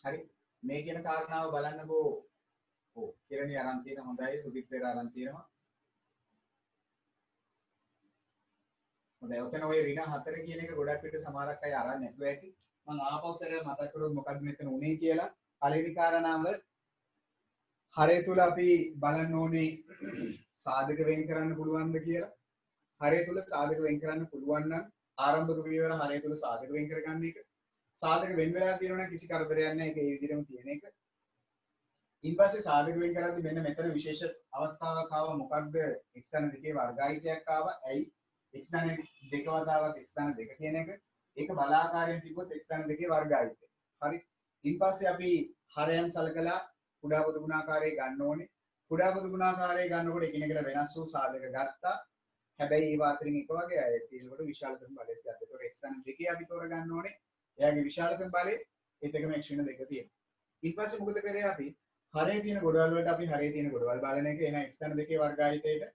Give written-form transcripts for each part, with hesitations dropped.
හරි මේ කියන කාරණාව බලන්නකෝ. ඔව් කිරණේ අරන් තියෙන හොඳයි සුබිත් පෙර අරන් තියෙනවා. හොඳයි ඔතන ඔය ඍණ 4 කියන එක ගොඩක් විට සමහරක් අය අරන් නැතුව ඇති. මම ආපහු සැරයක් මතක් කරොත් මොකක්ද මෙතන උනේ කියලා. පළවෙනි කාරණාව හරය තුල අපි බලන්න ඕනේ සාධක වෙන් කරන්න පුළුවන්ද කියලා. හරය තුල සාධක වෙන් කරන්න පුළුවන් නම් ආරම්භක පියවර හරය තුල සාධක වෙන් කරගන්න එක. සාධක වෙන් වෙලා තියෙනවා නම් කිසි කරදරයක් නැහැ. ඒක ඒ විදිහටම තියෙන එක. ඊපස්සේ සාධක වෙන් කරද්දී මෙන්න මෙතන විශේෂ අවස්ථාවක් ආවා. මොකක්ද? x ධන 2 වර්ගායිතයක් ආවා. ඇයි? x ධන 2 වතාවක් x ධන 2 කියන එක. ඒක බලාකාරයෙන් තිබ්බොත් x ධන 2 වර්ගායිතය. හරි. ඊපස්සේ අපි හරයන් සලකලා කුඩා පොදු ගුණාකාරය ගන්න ඕනේ. කුඩා පොදු ගුණාකාරය ගන්නකොට එකිනෙකට වෙනස් වූ සාධක ගත්තා. හැබැයි ඒ අතරින් එක වගේ අය තියෙනකොට විශාලතම බලය ගත්තා. ඒතකොට x ධන 2 අපි තෝරගන්න ඕනේ. එයාගේ විශාලතම බලය ඒත් එකම x වෙන 2 තියෙනවා. ඊට පස්සේ මොකද කරේ අපි? හරේ තියෙන ගොඩවල් වලට අපි හරේ තියෙන ගොඩවල් බලන එක එන x ධන 2 වර්ගායිතයට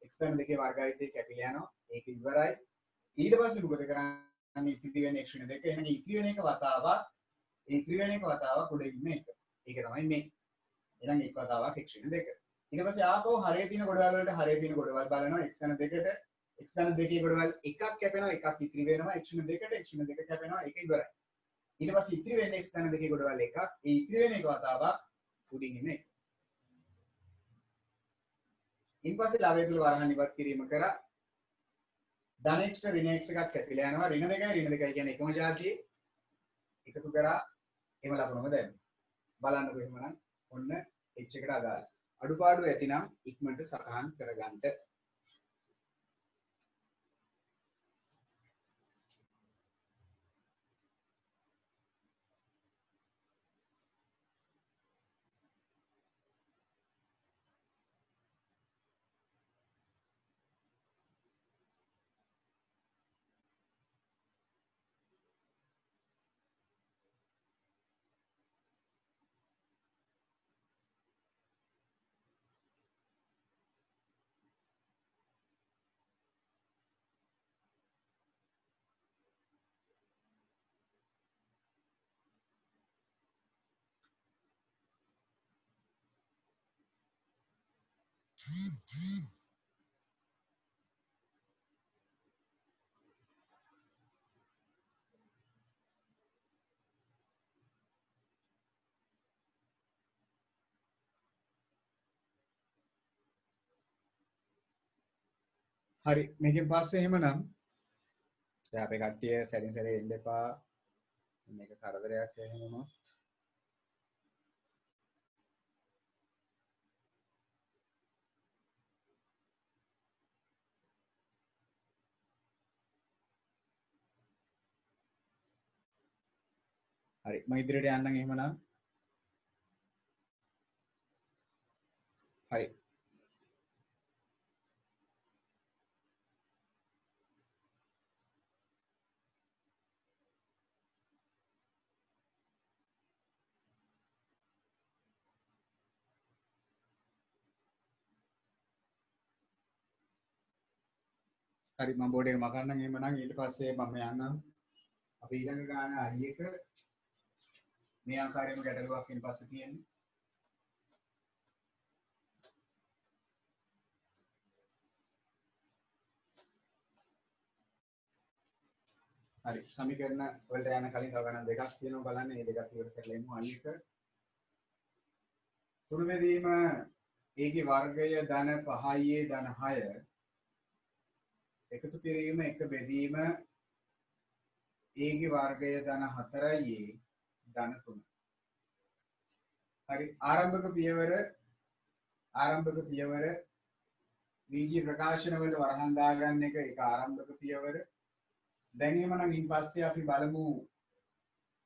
x ධන 2 වර්ගායිතය කැපිලා යනවා. ඒක ඉවරයි. ඊට පස්සේ මොකද කරන්නේ? ඉතිරි වෙන x වෙන 2 එහෙනම් ඉතිරි වෙන එක වතාවක් ඒ ඉතිරි වෙන එක වතාවක් උඩ ඉන්න එක. ඒක තමයි මේ. එහෙනම් එක් වතාවක් x වෙන 2. ඊට පස්සේ ආපහු හරේ තියෙන ගොඩවල් වලට හරේ තියෙන ගොඩවල් බලනවා x ධන 2ට x ධන 2 ගොඩවල් එකක් කැපෙනවා එකක් ඉතිරි වෙනවා x වෙන 2ට x වෙන 2 කැපෙනවා ඒක ඉවරයි. ඊට පස්සේ ඉතිරි වෙන්නේ x ධන 2 ගොඩවල් එකක් ඒ ඉතිරි වෙන එක වතාවක් උඩින් ඉන්න එක. ඊපස්සේ ලාභය තුල වරහන් ඉවත් කිරීම කරා ධන x ට ඍණ x එකක් කැපිලා යනවා ඍණ 2යි කියන්නේ එකම જાතියේ එකතු කරා එහෙම ලකුණම දැම්මා. බලන්නකො එහෙමනම් ඔන්න h එකට අදාළ අඩුපාඩු ඇතිනම් ඉක්මනට සටහන් කරගන්න. හරි මේකෙන් පස්සේ එහෙමනම් දැන් අපේ කට්ටිය සැරින් සැරේ එන්න එපා. මේක කරදරයක් එහෙම වුණොත් හරි මම ඉදිරියට යන්නම් එහෙමනම්. හරි හරි මම බෝඩ් එක මකන්නම් එහෙමනම් ඊට පස්සේ මම යන්නම්. අපි ඊළඟ ගාන I එක මේ ආකාරයෙන්ම ගැටලුවක් ඊට පස්සේ තියෙන්නේ. හරි සමීකරණ වලට යන කලින් තව ගණන් දෙකක් තියෙනවා බලන්න. මේ දෙකත් ඉවර කරලා එමු. I එක තුරු බෙදීම a ගේ වර්ගය ධන 5a ධන 6 එකතු කිරීම එක බෙදීම a ගේ වර්ගය ධන 4a ධන 3. හරි ආරම්භක පියවර VG ප්‍රකාශන වල වරහන් දාගන්න එක ඒක ආරම්භක පියවර. දැන් එහෙමනම් ඉන් පස්සේ අපි බලමු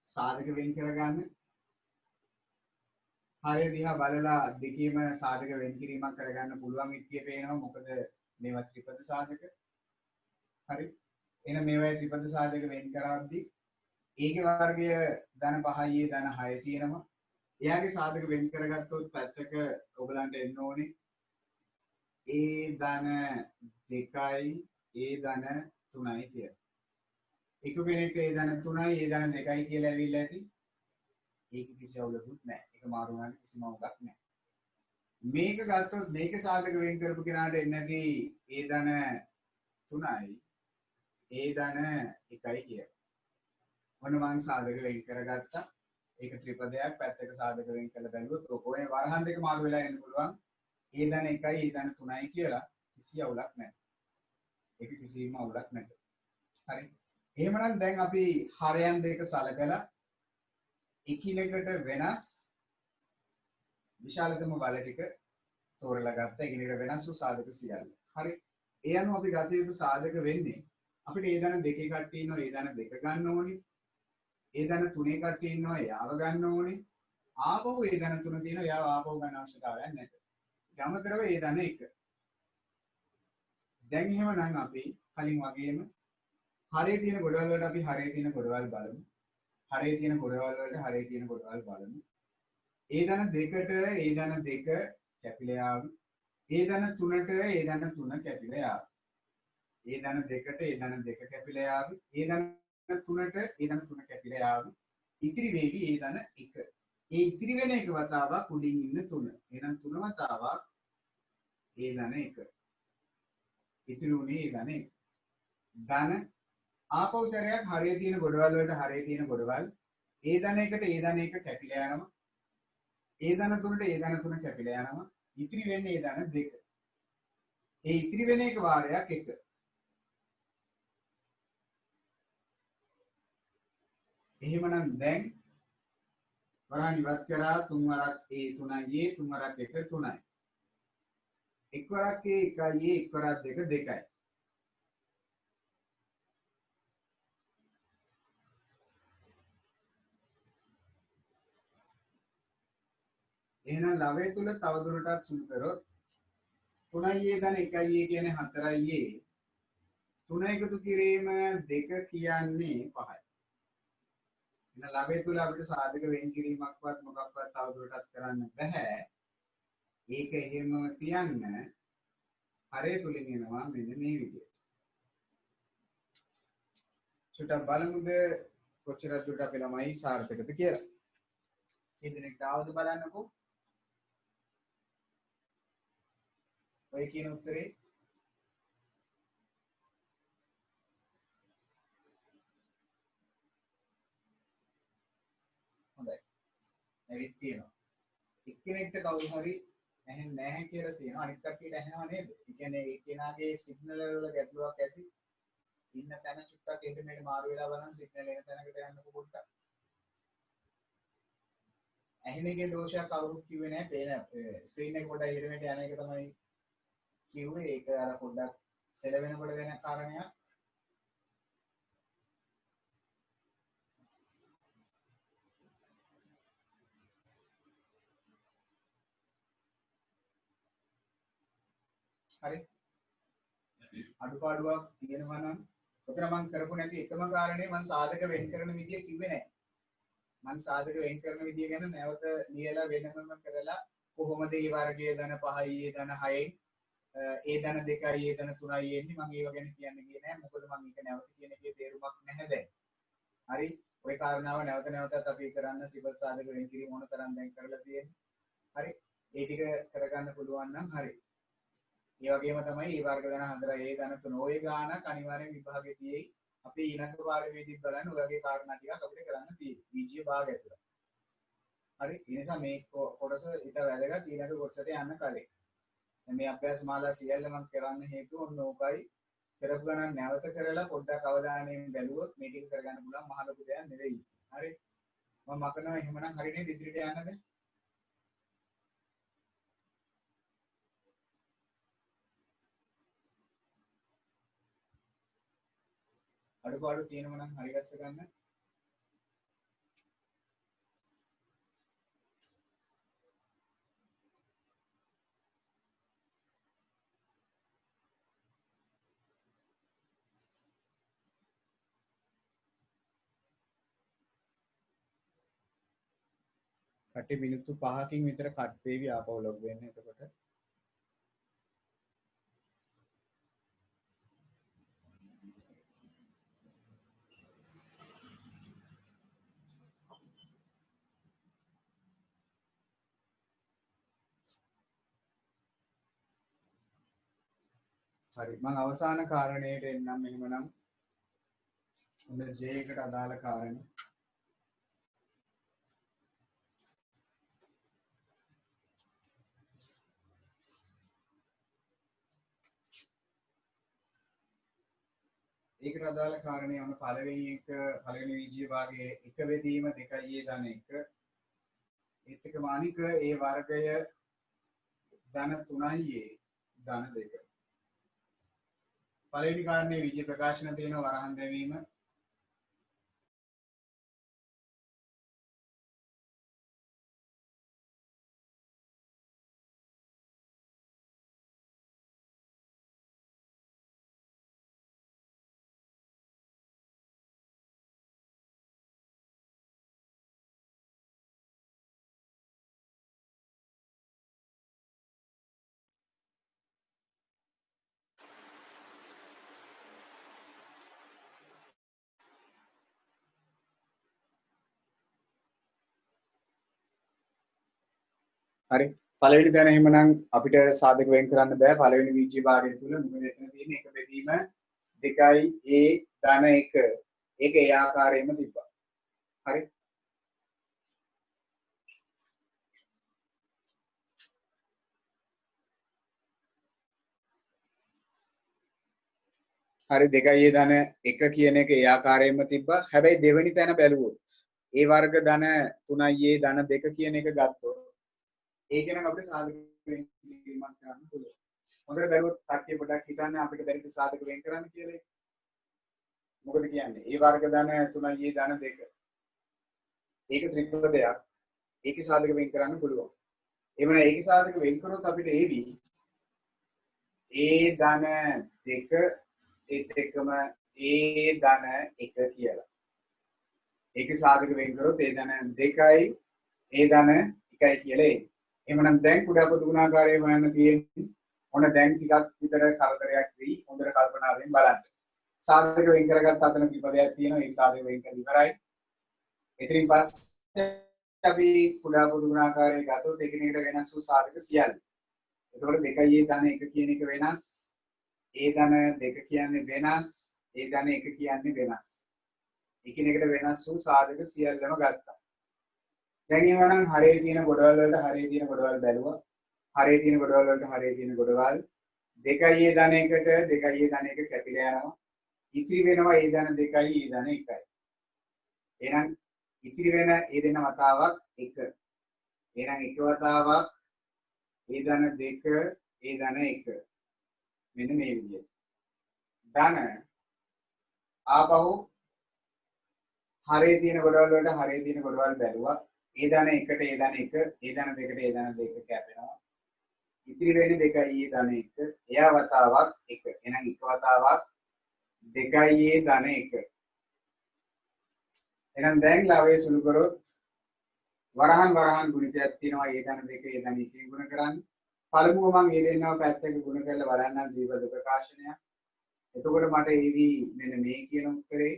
සාධක වෙන් කරගන්න. හරය දිහා බලලා දෙකේම සාධක වෙන් කිරීමක් කරගන්න පුළුවන් විදිය පේනවා. මොකද මේවා ත්‍රිපද සාධක. හරි එහෙනම් මේවා ත්‍රිපද සාධක වෙන් කරද්දී a ගේ වර්ගය ධන 5a ධන 6 තියෙනවා. එයාගේ සාධක වෙන් කරගත්තොත් පැත්තක ඔයගලන්ට එන්න ඕනේ a ධන 2යි a ධන 3යි කියලා. එක කෙනෙක් a ධන 3යි a ධන 2යි කියලා ඇවිල්ලා ඇති. ඒක කිසි අවුලකුත් නැහැ. ඒක මාරු වුණාට කිසිම අවුලක් නැහැ. මේක ගත්තොත් මේක සාධක වෙන් කරපු කෙනාට එන්නදී ඒ ධන 3යි ඒ ධන 1යි කියලා. මොන මං සාධක වෙන් කරගත්තා. ඒක ත්‍රිපදයක් පැත්තක සාධක වෙන් කළ බැලුවොත් ඔය වරහන් දෙක මාරු වෙලා එන්න පුළුවන්. ඒ ධන 1යි ඒ ධන 3යි කියලා කිසි අවුලක් නැහැ. ඒක කිසිම අවුලක් නැහැ. හරි. එහෙමනම් දැන් අපි හරයන් දෙක සලකලා එකිනෙකට වෙනස් විශාලතම බල ටික තෝරලා ගත්තා. එකිනෙකට වෙනස් වූ සාධක සියල්ල. හරි. ඒ අනුව අපි ගත යුතු සාධක වෙන්නේ අපිට ඒ ධන දෙකේ කට්ටිය ඉන්නවා ඒ ධන දෙක ගන්න ඕනේ. ඒ ධන තුනේ කට්ටිය ඉන්නවා යාව ගන්න ඕනේ. ආපහු ඒ ධන තුන තියෙනවා යාව ආපහු ගන්න අවශ්‍යතාවයක් නැහැ. යමතරව ඒ ධන එක. දැන් එහෙමනම් අපි කලින් වගේම හරේ තියෙන ගොඩවල් වලට අපි හරේ තියෙන ගොඩවල් බලමු. හරේ තියෙන ගොඩවල් වලට හරේ තියෙන ගොඩවල් බලමු. ඒ ධන දෙකට ඒ ධන දෙක කැපිලා යාවි. ඒ ධන තුනට ඒ ධන තුන කැපිලා යාවි. ඒ ධන දෙකට ඒ ධන දෙක කැපිලා යාවි. ඒ ධන තුනට ඒ ධන තුන කැපිලා යාවි. ඉතිරි වෙවි ඒ ධන එක. ඒ ඉතිරි වෙන එක වතාවක් උඩින් ඉන්න තුන. එහෙනම් තුන වතාවක් ඒ ධන එක. ඉතිරි උනේ ඒ ධන එක. ධන ආපහු සැරයක් හරිය තියෙන ගොඩවල් වලට හරිය තියෙන ගොඩවල් ඒ ධන එකට ඒ ධන එක කැපිලා යනවා. ඒ ධන තුනට ඒ ධන තුන කැපිලා යනවා. ඉතිරි වෙන්නේ ඒ ධන දෙක. ඒ ඉතිරි වෙන එක වාරයක් එක. එහෙමනම් දැන් වරහන් ඉවත් කරා තුන් වරක් ඒ 3යි ඒ තුන් වරක් 1 3යි. එක් වරක් ඒ 1යි ඒ එක් වරක් 2 2යි. එහෙනම් ලවය තුල තවදුරටත් සුළු කරොත් 3යි ඒ ධන 1යි ඒ කියන්නේ 4යි ඒ 3 එකතු කිරීම 2 කියන්නේ 5යි. එහෙනම් ලවය තුල අපිට සාධක වෙන් කිරීමක්වත් මොකක්වත් තවදුරටත් කරන්න බෑ. ඒක එහෙමම තියන්න හරය තුලින් එනවා මෙන්න මේ විදිහට. චුට්ටක් බලමුද කොච්චර දුරට අපේ ළමයි සාර්ථකද කියලා. මේ දිනෙකට ආවද බලන්නකෝ. ඔය කියන උත්තරේ හොඳයි. ඇවිත් තියෙනවා. එක්කෙනෙක්ට කවුරු හරි ඇහෙන්නේ නැහැ කියලා තියෙනවා. අනිත් කට්ටියට ඇහෙනව නේද? ඒ කියන්නේ ඒ කෙනාගේ සිග්නල් වල ගැටලුවක් ඇති. ඉන්න තැන චුට්ටක් එහෙට මෙහෙට මාරු වෙලා බලන්න සිග්නල් එන තැනකට යන්නකො පොඩ්ඩක්. ඇහෙන එකේ දෝෂයක් කවුරුත් කිව්වේ නැහැ. පේන ස්ක්‍රීන් එක පොඩ්ඩක් එහෙට මෙහෙට යන එක තමයි කිව්වේ. ඒක අර පොඩ්ඩක් සෙලවෙනකොට වෙන කාරණයක්. හරි. අඩුපාඩුවක් තියෙනවා නම් උතන මම කරපු නැති එකම කාරණේ මම සාධක වෙන් කරන විදිය කිව්වේ නැහැ. මම සාධක වෙන් කරන විදිය ගැන නැවත ලියලා වෙනමම කරලා කොහොමද මේ වර්ගයේ ධන 5යි ඒ ධන 6යි ඒ ධන 2යි ඒ ධන 3යි එන්නේ මම ඒව ගැන කියන්න ගියේ නැහැ. මොකද මම ඒක නැවත කියන එකේ තේරුමක් නැහැ දැන්. හරි. ওই කාරණාව නැවත නැවතත් අපි කරන්න ත්‍රිපද සාධක වෙන් කිරීම මොන තරම් දැන් කරලා තියෙන්නේ. හරි. ඒ ටික කරගන්න පුළුවන් නම් හරි. ඒ වගේම තමයි මේ වර්ග ධන 4යි ඒ ධන 3 ඔය ගානක් අනිවාර්යෙන් විභාගයේදී අපි ඊළඟ පාඩමේදීත් බලන්න ඔය වගේ කාරණා ටිකක් අපිට කරන්න තියෙනවා. බීජීය භාගය ඇතුළත. හරි. ඒ නිසා මේ කොටස ඊට වැදගත් ඊළඟ කොටසට යන්න කලින්. මේ අභ්‍යාස මාලා සියල්ල මම කරන්න හේතුව ඔන්න ඕකයි. කරපු ගණන් නැවත කරලා පොඩ්ඩක් අවධානයෙන් බැලුවොත් මේ ටික කරගන්න පුළුවන් මහ ලොකු දෙයක් නෙවෙයි. හරි. මම මකනවා එහෙමනම් හරි නේද ඉදිරියට යන්නද? අඩුපාඩු තියෙනවා නම් හරි ගස්ස ගන්න. කටි මිනිත්තු 5කින් විතර කට් වේවි ආපහු ලොග් වෙන්න. එතකොට හරි මම අවසාන කාරණයට එන්නම් එහෙමනම් ඔන්න J එකට අදාළ කාරණේ ඒකට අදාළ කාරණේ ඔන්න පළවෙනි විජය භාගයේ එක බෙදීම 2a ධන 1 ඒත් එක්කම අනික ඒ වර්ගය ධන 3a ධන 2 පළවෙනි කාරණේ විජය ප්‍රකාශන තියෙන වරහන් දැමීම හරි පළවෙනි තැන එහෙමනම් අපිට සාධක වෙන් කරන්න බෑ පළවෙනි විජය භාගය තුල මොකද එතන තියෙන්නේ එක බෙදීම 2a ධන 1 ඒක ඒ ආකාරයෙන්ම තිබ්බා හරි හරි 2a ධන 1 කියන එක ඒ ආකාරයෙන්ම තිබ්බා හැබැයි දෙවෙනි තැන බැලුවොත් ඒ වර්ග ධන 3a ධන 2 කියන එක ගත්තොත් ඒක නම් අපිට සාධක වෙන් කිරීමක් කරන්න පුළුවන් හොඳට බැලුවොත් කට්ටිය පොඩ්ඩක් හිතන්න අපිට බැරිද සාධක වෙන් කරන්න කියලා මොකද කියන්නේ ඒ වර්ග ධන 3a ධන 2 ඒක ත්‍රිපදයක් ඒකේ සාධක වෙන් කරන්න පුළුවන් එවන ඒකේ සාධක වෙන් කරොත් අපිට ඒවි a ධන 2 ඒත් එක්කම a ධන 1 කියලා ඒකේ සාධක වෙන් කරොත් a ධන 2යි a ධන 1යි කියලා එයි එහෙනම් දැන් කුඩා පොදු ගුණාකාරය හොයන්න තියෙන්නේ ඔන්න දැන් ටිකක් විතර කරදරයක් වෙයි හොඳට කල්පනාවෙන් බලන්න සාධක වෙන් කරගත්ත අතන ත්‍රිපදයක් තියෙනවා ඒ සාධක වෙන් කරලා ඉවරයි ඉතින් පස්සේ අපි කුඩා පොදු ගුණාකාරය ගත්තොත් එකිනෙකට වෙනස් වූ සාධක සියල්ල. එතකොට 2a ධන 1 කියන එක වෙනස්. a ධන 2 කියන්නේ වෙනස්. a ධන 1 කියන්නේ වෙනස්. එකිනෙකට වෙනස් වූ සාධක සියල්ලම ගත්තා. දැන් එවනම් හරේ තියෙන ගොඩවල් වලට හරේ තියෙන ගොඩවල් බැලුවා. හරේ තියෙන ගොඩවල් වලට හරේ තියෙන ගොඩවල් 2a ධන 1ට 2a ධන 1 කැපිලා යනවා. ඉතිරි වෙනවා a ධන 2යි a ධන 1යි. එහෙනම් ඉතිරි වෙන ඒ දෙන වතාවක් 1. එහෙනම් එක වතාවක් ඒ ධන 2 ඒ ධන 1. මෙන්න මේ විදිහට. ධන ආපහු හරේ තියෙන ගොඩවල් වලට හරේ තියෙන ගොඩවල් බැලුවා. ඒ ධන 1ට ඒ ධන 1, ඒ ධන 2ට ඒ ධන 2 කැපෙනවා. ඉතිරි වෙන්නේ 2යි ඒ ධන 1. එයා වතාවක් 1. එහෙනම් එක වතාවක් 2යි ඒ ධන 1. එහෙනම් දැන් ලවයේ සුළු කරොත් වරහන් ගුණිතයක් තියෙනවා ඒ ධන 2 ඒ ධන 1 ගුණ කරන්න. පළමුව මම ඒ දෙන්නව පැත්තක ගුණ කරලා බලන්නම් ද්විපද ප්‍රකාශනය. එතකොට මට එවි මෙන්න මේ කියන උත්තරේ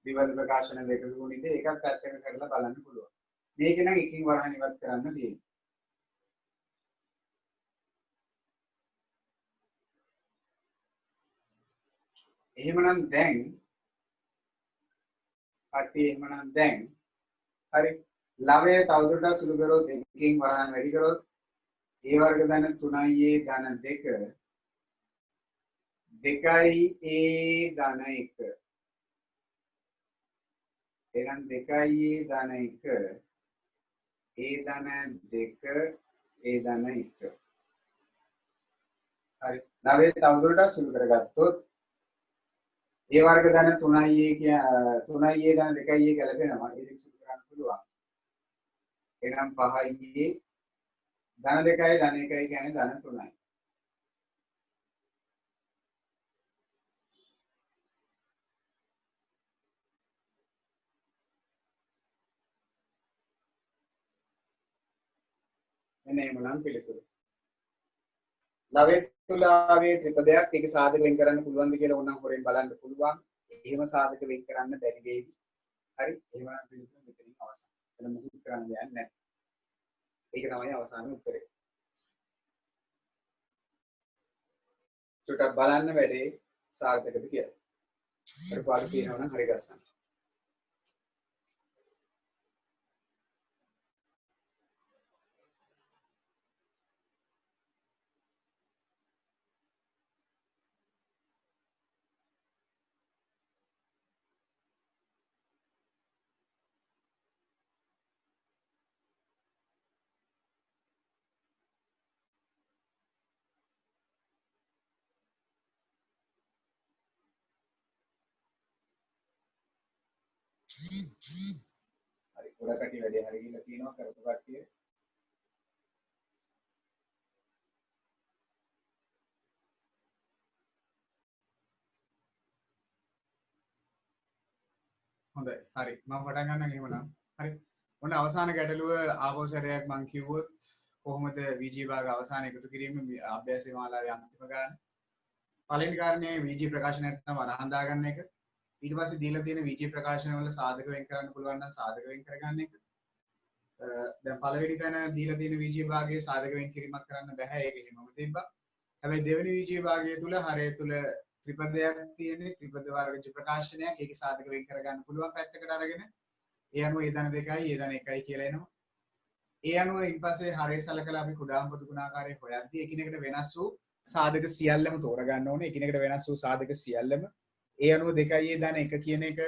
ද්විපද ප්‍රකාශන දෙක ගුණිතේ එකක් පැත්තක කරලා බලන්න පුළුවන්. මේක නම් එකකින් වරහන් ඉවත් කරන්න තියෙන්නේ. එහෙමනම් දැන් කට්ටිය එහෙමනම් දැන් හරි ලවය තවදුරටත් සුළු කරොත් එකකින් වරහන් වැඩි කරොත් ඒ වර්ග ධන 3a ධන 2 2යි a ධන 1 එහෙනම් 2යි a ධන 1 a ධන 2 a ධන 1 හරි ලවය තවදුරටත් සුළු කරගත්තොත් ඒ වර්ග ධන 3a 3a ධන 2a ගැලපෙනවා ඒ දෙක සුළු කරන්න පුළුවන් එහෙනම් 5a ධන 2යි ධන 1යි කියන්නේ ධන 3යි මෙන්න එහෙමනම් පිළිතුරු ලවයේ තුලාවේ ත්‍රිපදයක් ඒක සාධක වෙන් කරන්න පුළුවන්ද කියලා ඕනනම් හොරෙන් බලන්න පුළුවන්. එහෙම සාධක වෙන් කරන්න බැරි වෙයි. හරි. එහෙමනම් පිළිතුර මෙතනින් අවසන්. එතන මුකුත් කරන්න දෙයක් නැහැ. ඒක තමයි අවසාන උත්තරේ. චුට්ටක් බලන්න වැඩේ සාර්ථකද කියලා. අඩුපාඩු තියෙනවා නම් හරි ගස්සන්න. හරි ගොඩ කටි වැඩේ හරි ගිහලා තියෙනවා කරපු කට්ටිය. හොඳයි. හරි. මම පටන් ගන්නම් එහෙමනම්. හරි. ඔන්න අවසාන ගැටලුව ආපහු සැරයක් මම කිව්වොත් කොහොමද VG භාග අවසාන එකතු කිරීම අභ්‍යාස මාලාවේ අන්තිම ගාන. පළවෙනි කාරණේ VG ප්‍රකාශන නැත්නම් වරහන් දාගන්න එක. ඊට පස්සේ දීලා තියෙන VG ප්‍රකාශන වල සාධක වෙන් කරන්න පුළුවන් නම් සාධක වෙන් කරගන්න එක. දැන් පළවෙනි තැන දීලා තියෙන VG භාගයේ සාධක වෙන් කිරීමක් කරන්න බෑ. ඒක එහෙමම තිබ්බා. හැබැයි දෙවෙනි VG භාගය තුල හරය තුල ත්‍රිපදයක් තියෙන්නේ ත්‍රිපද වර්ග ප්‍රකාශනයක්. ඒක සාධක වෙන් කරගන්න පුළුවන් පැත්තකට අරගෙන ඒ අනුව ඒ ධන 2යි ඒ ධන 1යි කියලා එනවා. ඒ අනුව ඊපස්සේ හරය සලකලා අපි කුඩාම පොදු ගුණාකාරය හොයද්දී එකිනෙකට වෙනස් වූ සාධක සියල්ලම තෝරගන්න ඕනේ. එකිනෙකට වෙනස් වූ සාධක සියල්ලම ඒ අනුව 2යි ඒ ධන 1 කියන එක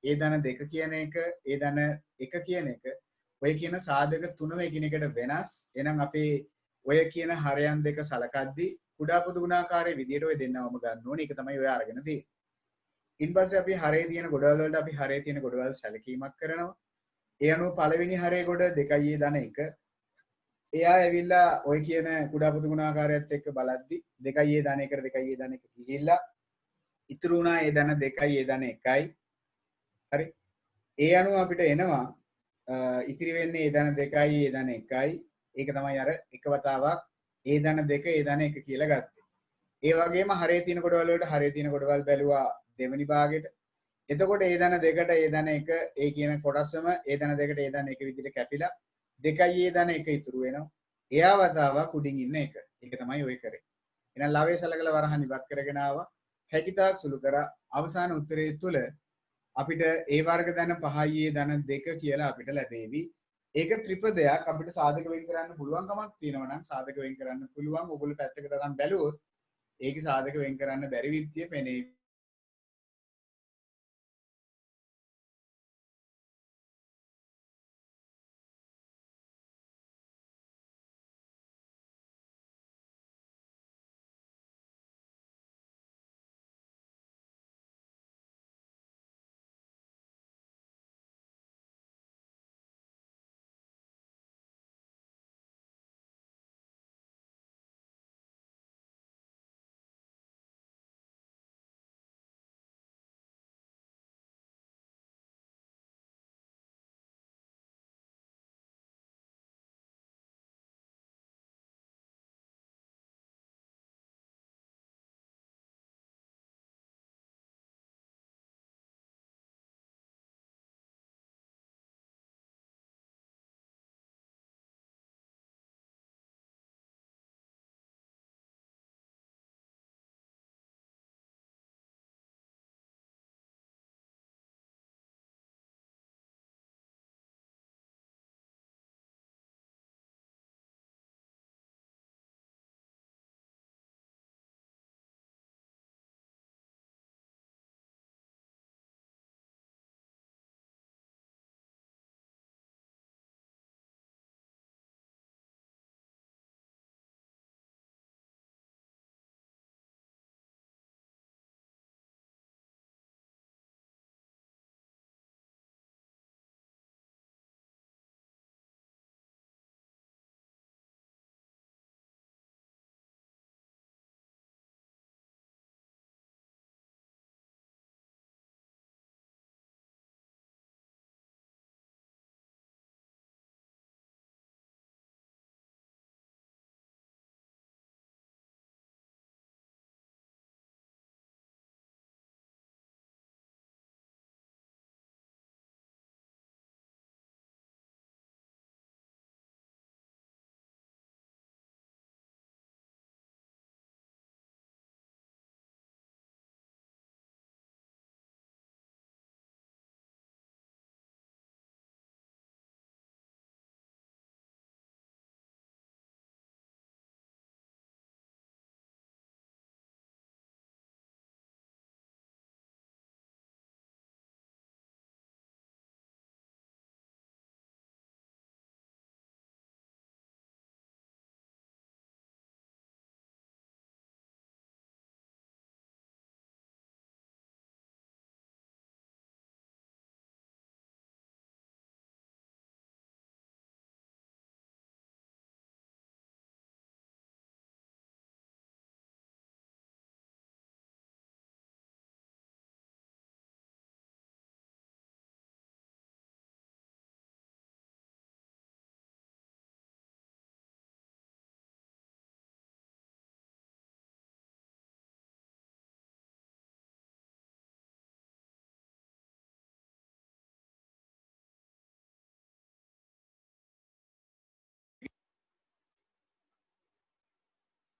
ඒ ධන 2 කියන එක ඒ ධන 1 කියන එක ඔය කියන සාධක තුනම එකිනෙකට වෙනස්. එහෙනම් අපේ ඔය කියන හරයන් දෙක සලකද්දී කුඩා පොදු ගුණාකාරයේ විදියට ඔය දෙන්නවම ගන්න ඕනේ. ඒක තමයි ඔය අරගෙන තියෙන්නේ. ඊපස්සේ අපි හරේ තියෙන ගොඩවල් වලට අපි හරේ තියෙන ගොඩවල් සැලකීමක් කරනවා. ඒ අනුව පළවෙනි හරේ ගොඩ 2යි ධන 1. එයා ඇවිල්ලා ඔය කියන කුඩා පොදු ගුණාකාරයත් එක්ක බලද්දි 2යි ධන 1ට 2යි ධන 1 ගිහිල්ලා ඉතුරු වුණා ඒ ධන 2යි ධන 1යි. හරි. ඒ අනුව අපිට එනවා ඉතිරි වෙන්නේ ඒ ධන 2යි ධන 1යි. ඒක තමයි අර එක වතාවක් ඒ ධන 2 ඒ ධන 1 කියලා ගත්තේ. ඒ වගේම හරේ තියෙන කොටවල වලට හරේ තියෙන කොටවල් බැලුවා දෙවෙනි භාගෙට. එතකොට ඒ ධන 2ට ඒ ධන 1 ඒ කියන කොටසම ඒ ධන 2ට ඒ ධන 1 විදිහට කැපිලා 2යි ඒ ධන 1 ඉතුරු වෙනවා. එයා වතාවක් උඩින් ඉන්න එක. ඒක තමයි ඔය කරේ. එහෙනම් ලවයේ සලකලා වරහන් ඉවත් කරගෙන ආවා. හැකිතාක් සුළු කරා අවසාන උත්තරයේ තුල අපිට ඒ වර්ග ධන 5යි ඒ ධන 2 කියලා අපිට ලැබෙවි. ඒක ත්‍රිපදයක් අපිට සාධක වෙන් කරන්න පුළුවන් කමක් තියෙනවා නම් සාධක වෙන් කරන්න පුළුවන්. ඔයගොල්ලෝ පැත්තකට අරන් බැලුවොත් ඒකේ සාධක වෙන් කරන්න බැරි විදිය පෙනේ.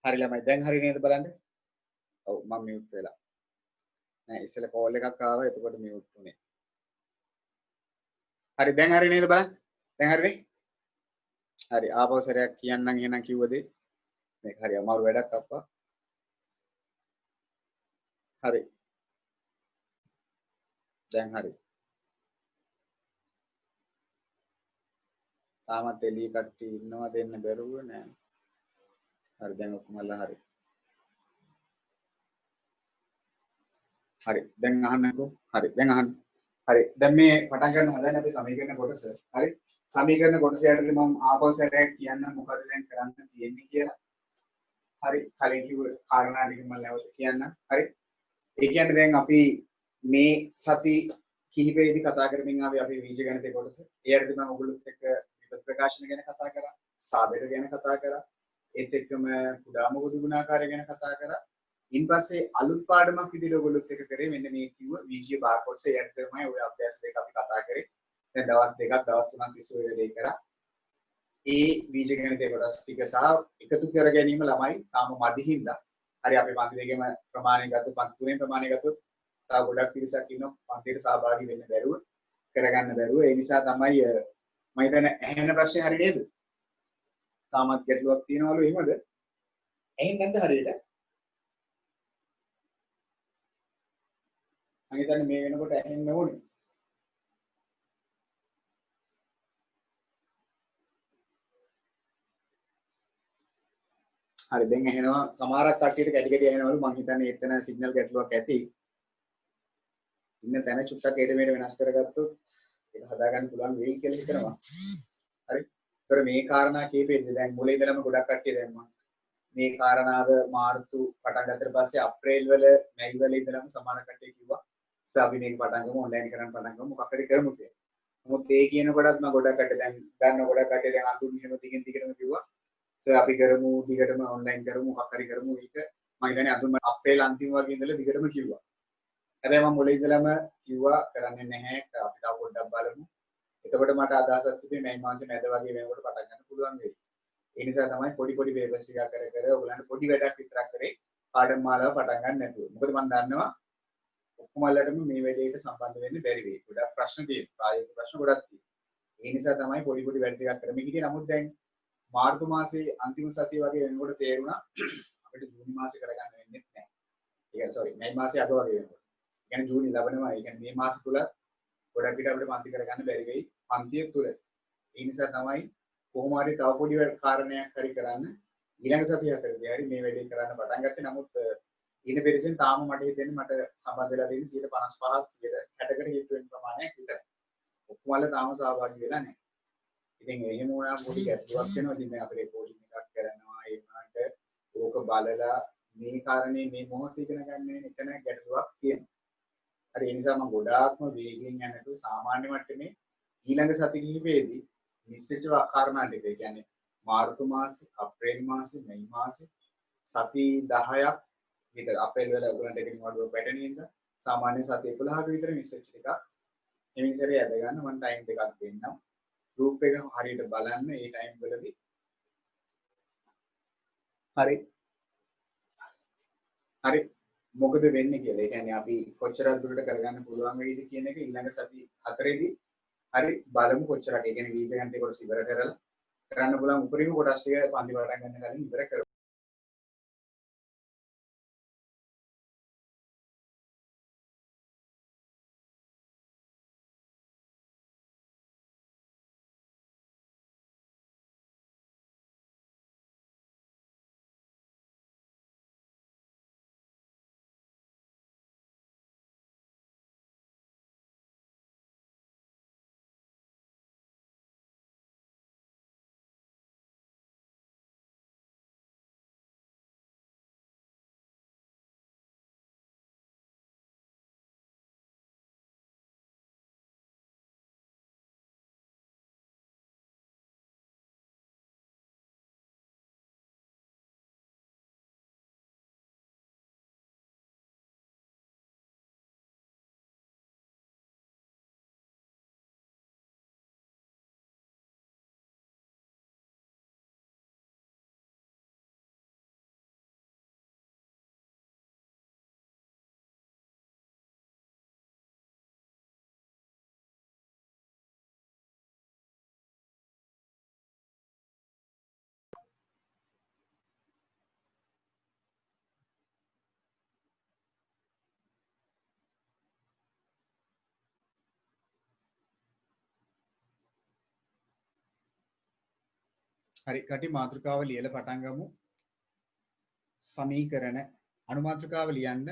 හරි ළමයි දැන් හරි නේද බලන්න. ඔව් මම මියුට් වෙලා. නෑ ඉස්සෙල්ලා කෝල් එකක් ආවා එතකොට මියුට් වුනේ. හරි දැන් හරි නේද බලන්න. දැන් හරිනේ. හරි ආපහු සැරයක් කියන්නම් එහෙනම් කිව්වද මේක හරි අමාරු වැඩක් අප්පා. හරි දැන් හරි. තාමත් එළිය කට්ටිය ඉන්නවා දෙන්න බැරුව නෑ. හරි දැන් ඔක්කොමලා හරි. හරි දැන් අහන්නකෝ. හරි දැන් අහන්න. හරි දැන් මේ පටන් ගන්න හදන්නේ අපි සමීකරණ කොටස. හරි සමීකරණ කොටස යටතේ මම ආපහු සැරයක් කියන්නම් මොකද දැන් කරන්න තියෙන්නේ කියලා. හරි කලින් කිව්ව කාරණා ටික මම නැවත කියන්නම්. හරි ඒ කියන්නේ දැන් අපි මේ සති කිහිපෙදී කතා කරමින් ආවේ අපි බීජ ගණිතය කොටස. ඒ යටතේ මම ඔයගොල්ලොත් එක්ක විපත් ප්‍රකාශන ගැන කතා කරා, සාධක ගැන කතා කරා, ඒත් එක්කම කුඩාම පොදු ගුණාකාරය ගැන කතා කරා. ඉන්පස්සේ අලුත් පාඩමක් විදිහට ඔයගොල්ලොත් එක්ක කරේ මෙන්න මේ කිව්ව VGA barcodes ඒ යටතේ තමයි ඔය අභ්‍යාස දෙක අපි කතා කරේ. දැන් දවස් දෙකක් දවස් තුනක් තිස්සේ ඔය වැඩේ කරා. ඒ බීජ ගණිතය කොටස් ටික සහ එකතු කර ගැනීම ළමයි තාම මදි හින්දා හරි අපි පන්ති දෙකේම ප්‍රමාණය ගත්තොත් පන්ති තුනේ ප්‍රමාණය ගත්තොත් තව ගොඩක් පිරිසක් ඉන්නවා පන්තියට සහභාගී වෙන්න බැරුව කරගන්න බැරුව ඒ නිසා තමයි මම හිතන්නේ ඇහෙන ප්‍රශ්නේ හරි නේද තාමත් ගැටලුවක් තියෙනවලු එහෙමද ඇහෙන්නේ නැද්ද හරියට මම හිතන්නේ මේ වෙනකොට ඇහෙන්න ඕනේ හරි දැන් ඇහෙනවා සමහරක් කට්ටියට කැටි කැටි ඇහෙනවලු මම හිතන්නේ එතන සිග්නල් ගැටලුවක් ඇති ඉන්න තැන චුට්ටක් ඒට මේට වෙනස් කරගත්තොත් ඒක හදාගන්න පුළුවන් වෙයි කියලා හිතනවා. හරි. ඒතර මේ කාරණා කීපෙද්දී දැන් මුල ඉඳලම ගොඩක් කට්ටිය දැම්මා. මේ කාරණාව මාර්තු පටන් ගත්තට පස්සේ අප්‍රේල් වල මැයි වල ඉඳලම සමාන කට්ටිය කිව්වා. අපි මේක පටන් ගමු ඔන්ලයින් කරන්න පටන් ගමු මොකක් හරි කරමු කියලා. නමුත් ඒ කියනකොටත් මම ගොඩක් කට්ටිය දැන් ගන්න ගොඩක් කට්ටිය දැන් අඳුන් එහෙම දිගින් දිගටම කිව්වා. අපි කරමු දිගටම ඔන්ලයින් කරමු මොකක් හරි කරමු ඒක මම හිතන්නේ අඳුන් අප්‍රේල් අන්තිම වගේ ඉඳලා දිගටම කිව්වා. හැබැයි මම මුල ඉඳලම කිව්වා කරන්නේ නැහැ අපි තව පොඩ්ඩක් බලමු. එතකොට මට අදහසක් තිබුණේ මේ මාසේ මැද වගේ වෙනකොට පටන් ගන්න පුළුවන් වෙයි. ඒ නිසා තමයි පොඩි පොඩි පේපර්ස් ටිකක් කර ඔයගලන්ට පොඩි වැඩක් විතරක් කරේ පාඩම් මාලාව පටන් ගන්න නැතුව. මොකද මම දන්නවා ඔක්කොමලටම මේ වැඩේට සම්බන්ධ වෙන්න බැරි වෙයි. ගොඩක් ප්‍රශ්න තියෙනවා. ප්‍රායෝගික ප්‍රශ්න ගොඩක් තියෙනවා. ඒ නිසා තමයි පොඩි පොඩි වැඩ ටිකක් කරමින් හිටියේ. නමුත් දැන් මාර්තු මාසේ අන්තිම සතිය වගේ වෙනකොට තේරුණා අපිට ජූනි මාසේ කරගන්න වෙන්නේ නැහැ. ඒක සෝරි මැයි මාසේ අග වගේ වෙනකොට. කියන්නේ ජූනි 11 ඒ කියන්නේ මේ මාස තුල ගොඩක් විට අපිට පන්ති කරගන්න බැරි වෙයි පන්තිය තුල. ඒ නිසා තමයි කොහොම හරි තව පොඩි කාරණයක් හරි කරන්න ඊළඟ සතිය හතරදී හරි මේ වැඩේ කරන්න පටන් ගත්තේ. නමුත් ඉන පෙරසෙන් තාම මට හිතෙන්නේ මට සම්බන්ධ වෙලා තියෙන්නේ 55ක් 60කට හිට වෙන ප්‍රමාණයක් විතරයි. ඔක්කොමල තාම සහභාගී වෙලා නැහැ. ඉතින් එහෙම වුණාම පොඩි ගැටලුවක් වෙනවා. ඉතින් දැන් අපි රෙකෝඩින් එකක් කරනවා ඒ වුණාට ඕක බලලා මේ කාරණේ මේ මොහොතේ ඉගෙන ගන්න එතන ගැටලුවක් තියෙනවා. හරි ඒ නිසා මම ගොඩාක්ම වේගෙන් යන්නේ නැතුව සාමාන්‍ය මට්ටමේ ඊළඟ සති කිහිපෙදී මිස්සිච්ච කාරණා ටික. ඒ කියන්නේ මාර්තු මාසේ, අප්‍රේල් මාසේ, මැයි මාසේ සති 10ක් විතර අප්‍රේල් වල ඔයගලන්ට එකකින් වඩා පැටර්න් එකක් සාමාන්‍ය සති 11ක විතර මිස්සිච්ච ටිකක් එමිසරේ ඇද ගන්න මම ටයිම් දෙකක් දෙන්නම්. ගෲප් එක හරියට බලන්න ඒ ටයිම් වලදී. හරි. හරි. මොකද වෙන්නේ කියලා. ඒ කියන්නේ අපි කොච්චරක් දුරට කරගන්න පුළුවන් වෙයිද කියන එක ඊළඟ සති 4ේදී හරි බලමු කොච්චරක්. ඒ කියන්නේ වීඩියෝ ගන්න කොටස ඉවර කරලා කරන්න පුළුවන් උපරිම කොටස් ටික පන්ති පටන් ගන්න කලින් ඉවර කරමු. හරි කටි මාතෘකාව ලියලා පටන් ගමු. සමීකරණ අනුමාතෘකාව ලියන්න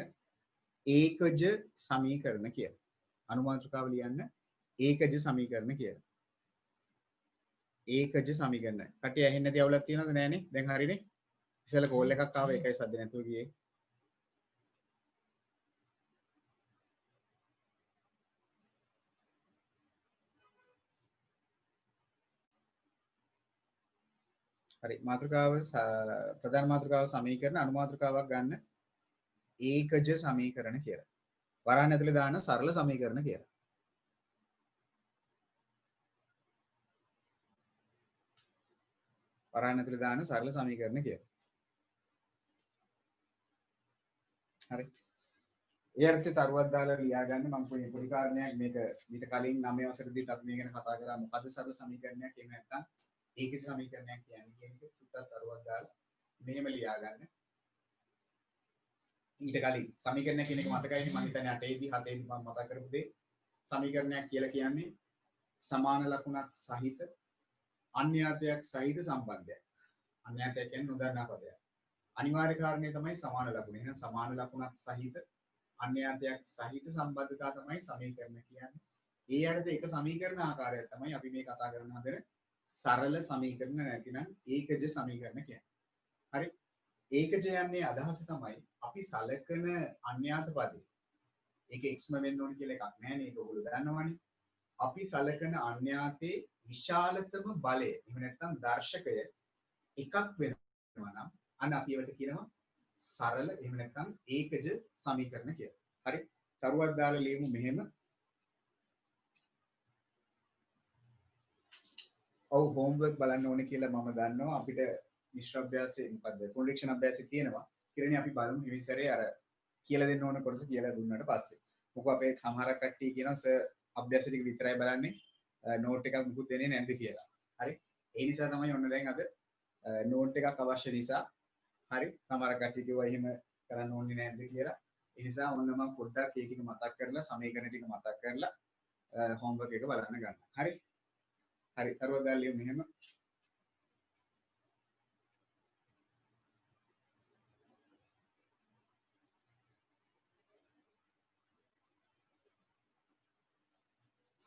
ඒකජ සමීකරණ කියලා. අනුමාතෘකාව ලියන්න ඒකජ සමීකරණ කියලා. ඒකජ සමීකරණ. කටි ඇහෙන්නේ නැති අවුලක් තියෙනවද නෑනේ? දැන් හරිනේ. ඉස්සෙල්ලා කෝල් එකක් ආව ඒකයි සද්ද නැතුව ගියේ. හරි මාතෘකාව ප්‍රධාන මාතෘකාව සමීකරණ අනුමාතෘකාවක් ගන්න ඒකජ සමීකරණ කියලා. වරහන් ඇතුලේ දාන්න සරල සමීකරණ කියලා. වරහන් ඇතුලේ දාන්න සරල සමීකරණ කියලා. හරි. ඒ අර්ථය තරුවක් දාලා ලියා ගන්න මම පොඩි කාරණයක් මේක ඊට කලින් 9 වසරේදීත් අපි මේ ගැන කතා කරා මොකද්ද සරල සමීකරණයක් එහෙම නැත්නම් ඒකජ සමීකරණයක් කියන්නේ කියන එක චුට්ටක් තරුවක් දාලා මෙහෙම ලියා ගන්න. ඊට කලින් සමීකරණයක් කියන එක මතකයිනේ මම හිතන්නේ 8 දී 7 දී මම මතක් කරපු දේ සමීකරණයක් කියලා කියන්නේ සමාන ලකුණක් සහිත අන්‍යාතයක් සහිත සම්බන්ධයක්. අන්‍යාතය කියන්නේ නොදන්නා පදයක්. අනිවාර්ය කාරණේ තමයි සමාන ලකුණ. එහෙනම් සමාන ලකුණක් සහිත අන්‍යාතයක් සහිත සම්බන්ධතා තමයි සමීකරණ කියන්නේ. ඒ යටතේ එක සමීකරණ ආකාරයක් තමයි අපි මේ කතා කරන හදන සරල සමීකරණ නැතිනම් ඒකජ සමීකරණ කියන්නේ. හරි. ඒකජ යන්නේ අදහස තමයි අපි සලකන අන්‍යාත පදේ. ඒක xම වෙන්න ඕන කියලා එකක් නැහැ නේ. ඒක ඔයගොල්ලෝ දන්නවනේ. අපි සලකන අන්‍යාතේ විශාලතම බලය. එහෙම නැත්නම් දර්ශකය එකක් වෙනවා නම් අන්න අපි ඒවට කියනවා සරල එහෙම නැත්නම් ඒකජ සමීකරණ කියලා. හරි. තරුවක් දාලා ලියමු මෙහෙම. ඔව් හෝම්වර්ක් බලන්න ඕනේ කියලා මම දන්නවා. අපිට මිශ්‍ර අභ්‍යාසයේ මොකද්ද? පුනරීක්ෂණ අභ්‍යාසයේ තියෙනවා. ඊළඟට අපි බලමු මේ සැරේ අර කියලා දෙන්න ඕන කොටස කියලා දුන්නාට පස්සේ. මොකද අපේ සමහරක් කට්ටිය කියනවා සර් අභ්‍යාස ටික විතරයි බලන්නේ නෝට් එකක් මුකුත් දෙන්නේ නැද්ද කියලා. හරි. ඒ නිසා තමයි ඔන්න දැන් අද නෝට් එකක් අවශ්‍ය නිසා හරි සමහර කට්ටිය කිව්වා එහෙම කරන්න ඕනේ නැද්ද කියලා. ඒ නිසා ඔන්න මම පොඩ්ඩක් ඒ ටික මතක් කරලා සමීකරණ ටික මතක් කරලා හෝම්වර්ක් එක බලන්න ගන්න. හරි. හරි. අරව දාලිය මෙහෙම.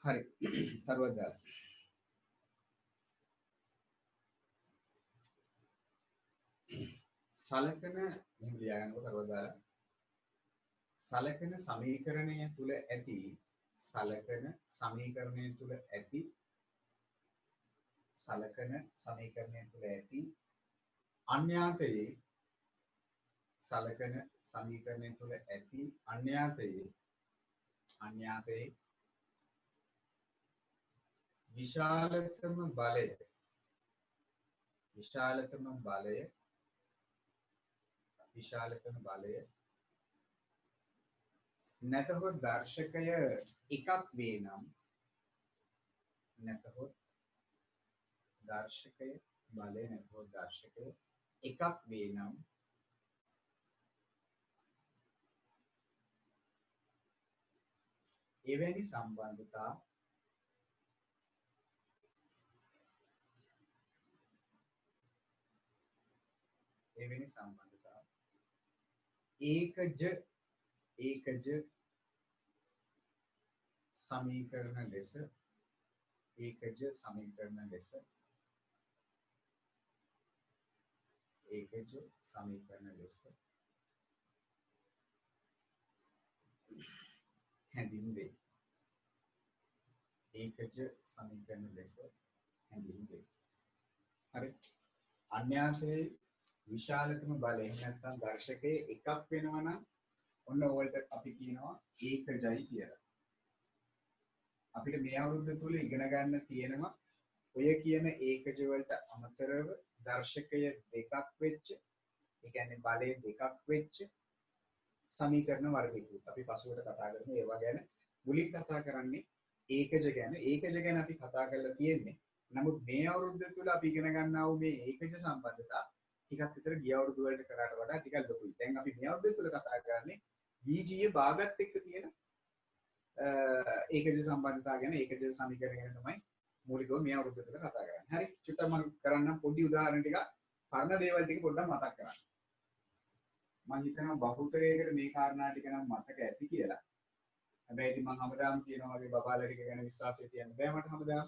හරි. අරව දාලා. සලකන මෙහෙම ලියා ගන්නකොට අරව දාලා. සලකන සමීකරණය තුල ඇති සලකන සමීකරණය තුල ඇති සලකන සමීකරණය තුල ඇති අන්‍යාතයේ සලකන සමීකරණය තුල ඇති අන්‍යාතයේ විශාලතම බලය නැතහොත් දර්ශකය එකක් වේ නම් නැතහොත් දර්ශකය බලය නැතහොත් දර්ශකය එකක් වේ නම් එවැනි සම්බන්ධතා ඒකජ සමීකරණ ලෙස හැඳින්වේ. හරි. අන්‍යාතයේ විශාලතම බලය නැත්නම් දර්ශකයේ එකක් වෙනවා නම් ඔන්න ඕකට අපි කියනවා ඒකජයි කියලා. අපිට මේ අවුරුද්ද තුල ඉගෙන ගන්න තියෙනවා ඔය කියන ඒකජ වලට අමතරව දර්ශකය දෙකක් වෙච්ච, ඒ කියන්නේ බලය දෙකක් වෙච්ච සමීකරණ වර්ගයකුත් අපි පසුවට කතා කරමු. ඒවා ගැන මුලින් කතා කරන්නේ ඒකජ ගැන. ඒකජ ගැන අපි කතා කරලා තියෙන්නේ. නමුත් මේ අවුරුද්ද තුල අපි ඉගෙන ගන්නා වූ මේ ඒකජ සම්බන්ධතා ටිකක් විතර ගිය අවුරුදු වලට කරාට වඩා ටිකක් ලොකුයි. දැන් අපි මේ අවුරුද්ද තුල කතා කරන්නේ බීජීය භාගත් එක්ක තියෙන ඒකජ සම්බන්ධතා ගැන, ඒකජ සමීකරණ ගැන තමයි මූලිකව මේ අවුරුද්ද තුල කතා කරන්නේ. හරි චුට්ටක් මම කරන්න පොඩි උදාහරණ ටිකක් පරණ දේවල් ටික පොඩ්ඩක් මතක් කරන්න. මම හිතනවා බහුතරයකට මේ කාරණා ටික නම් මතක ඇති කියලා. හැබැයි ඉතින් මම හැමදාම කියනවා වගේ බබාලා ටික ගැන විශ්වාසය තියන්න බෑ මට හැමදාම.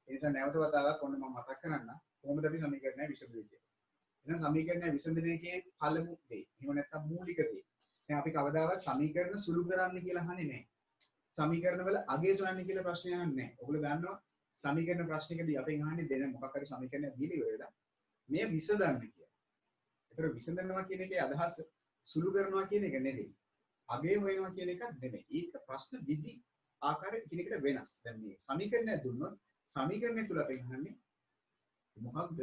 ඒ නිසා නැවත වතාවක් ඔන්න මම මතක් කරන්න කොහොමද අපි සමීකරණය විසඳුවේ කියලා. එහෙනම් සමීකරණය විසඳන එකේ පළමු දේ. එහෙම නැත්නම් මූලික දේ. දැන් අපි කවදාවත් සමීකරණ සුළු කරන්න කියලා අහන්නේ නැහැ. සමීකරණ වල අගය සොයන්න කියලා ප්‍රශ්නය අහන්නේ නැහැ. ඔයගොල්ලෝ දන්නවා සමීකරණ ප්‍රශ්නකදී අපෙන් අහන්නේ දෙන මොකක් හරි සමීකරණයක් දීලා ඉවරලා මෙය විසඳන්න කියලා. ඒතර විසඳනවා කියන එකේ අදහස සුළු කරනවා කියන එක නෙවෙයි. අගය හොයනවා කියන එකක් නෙවෙයි. ඒක ප්‍රශ්න විදි ආකාරය එකිනෙකට වෙනස්. දැන් මේ සමීකරණය දුන්නොත් සමීකරණය තුල අපි අහන්නේ මොකක්ද?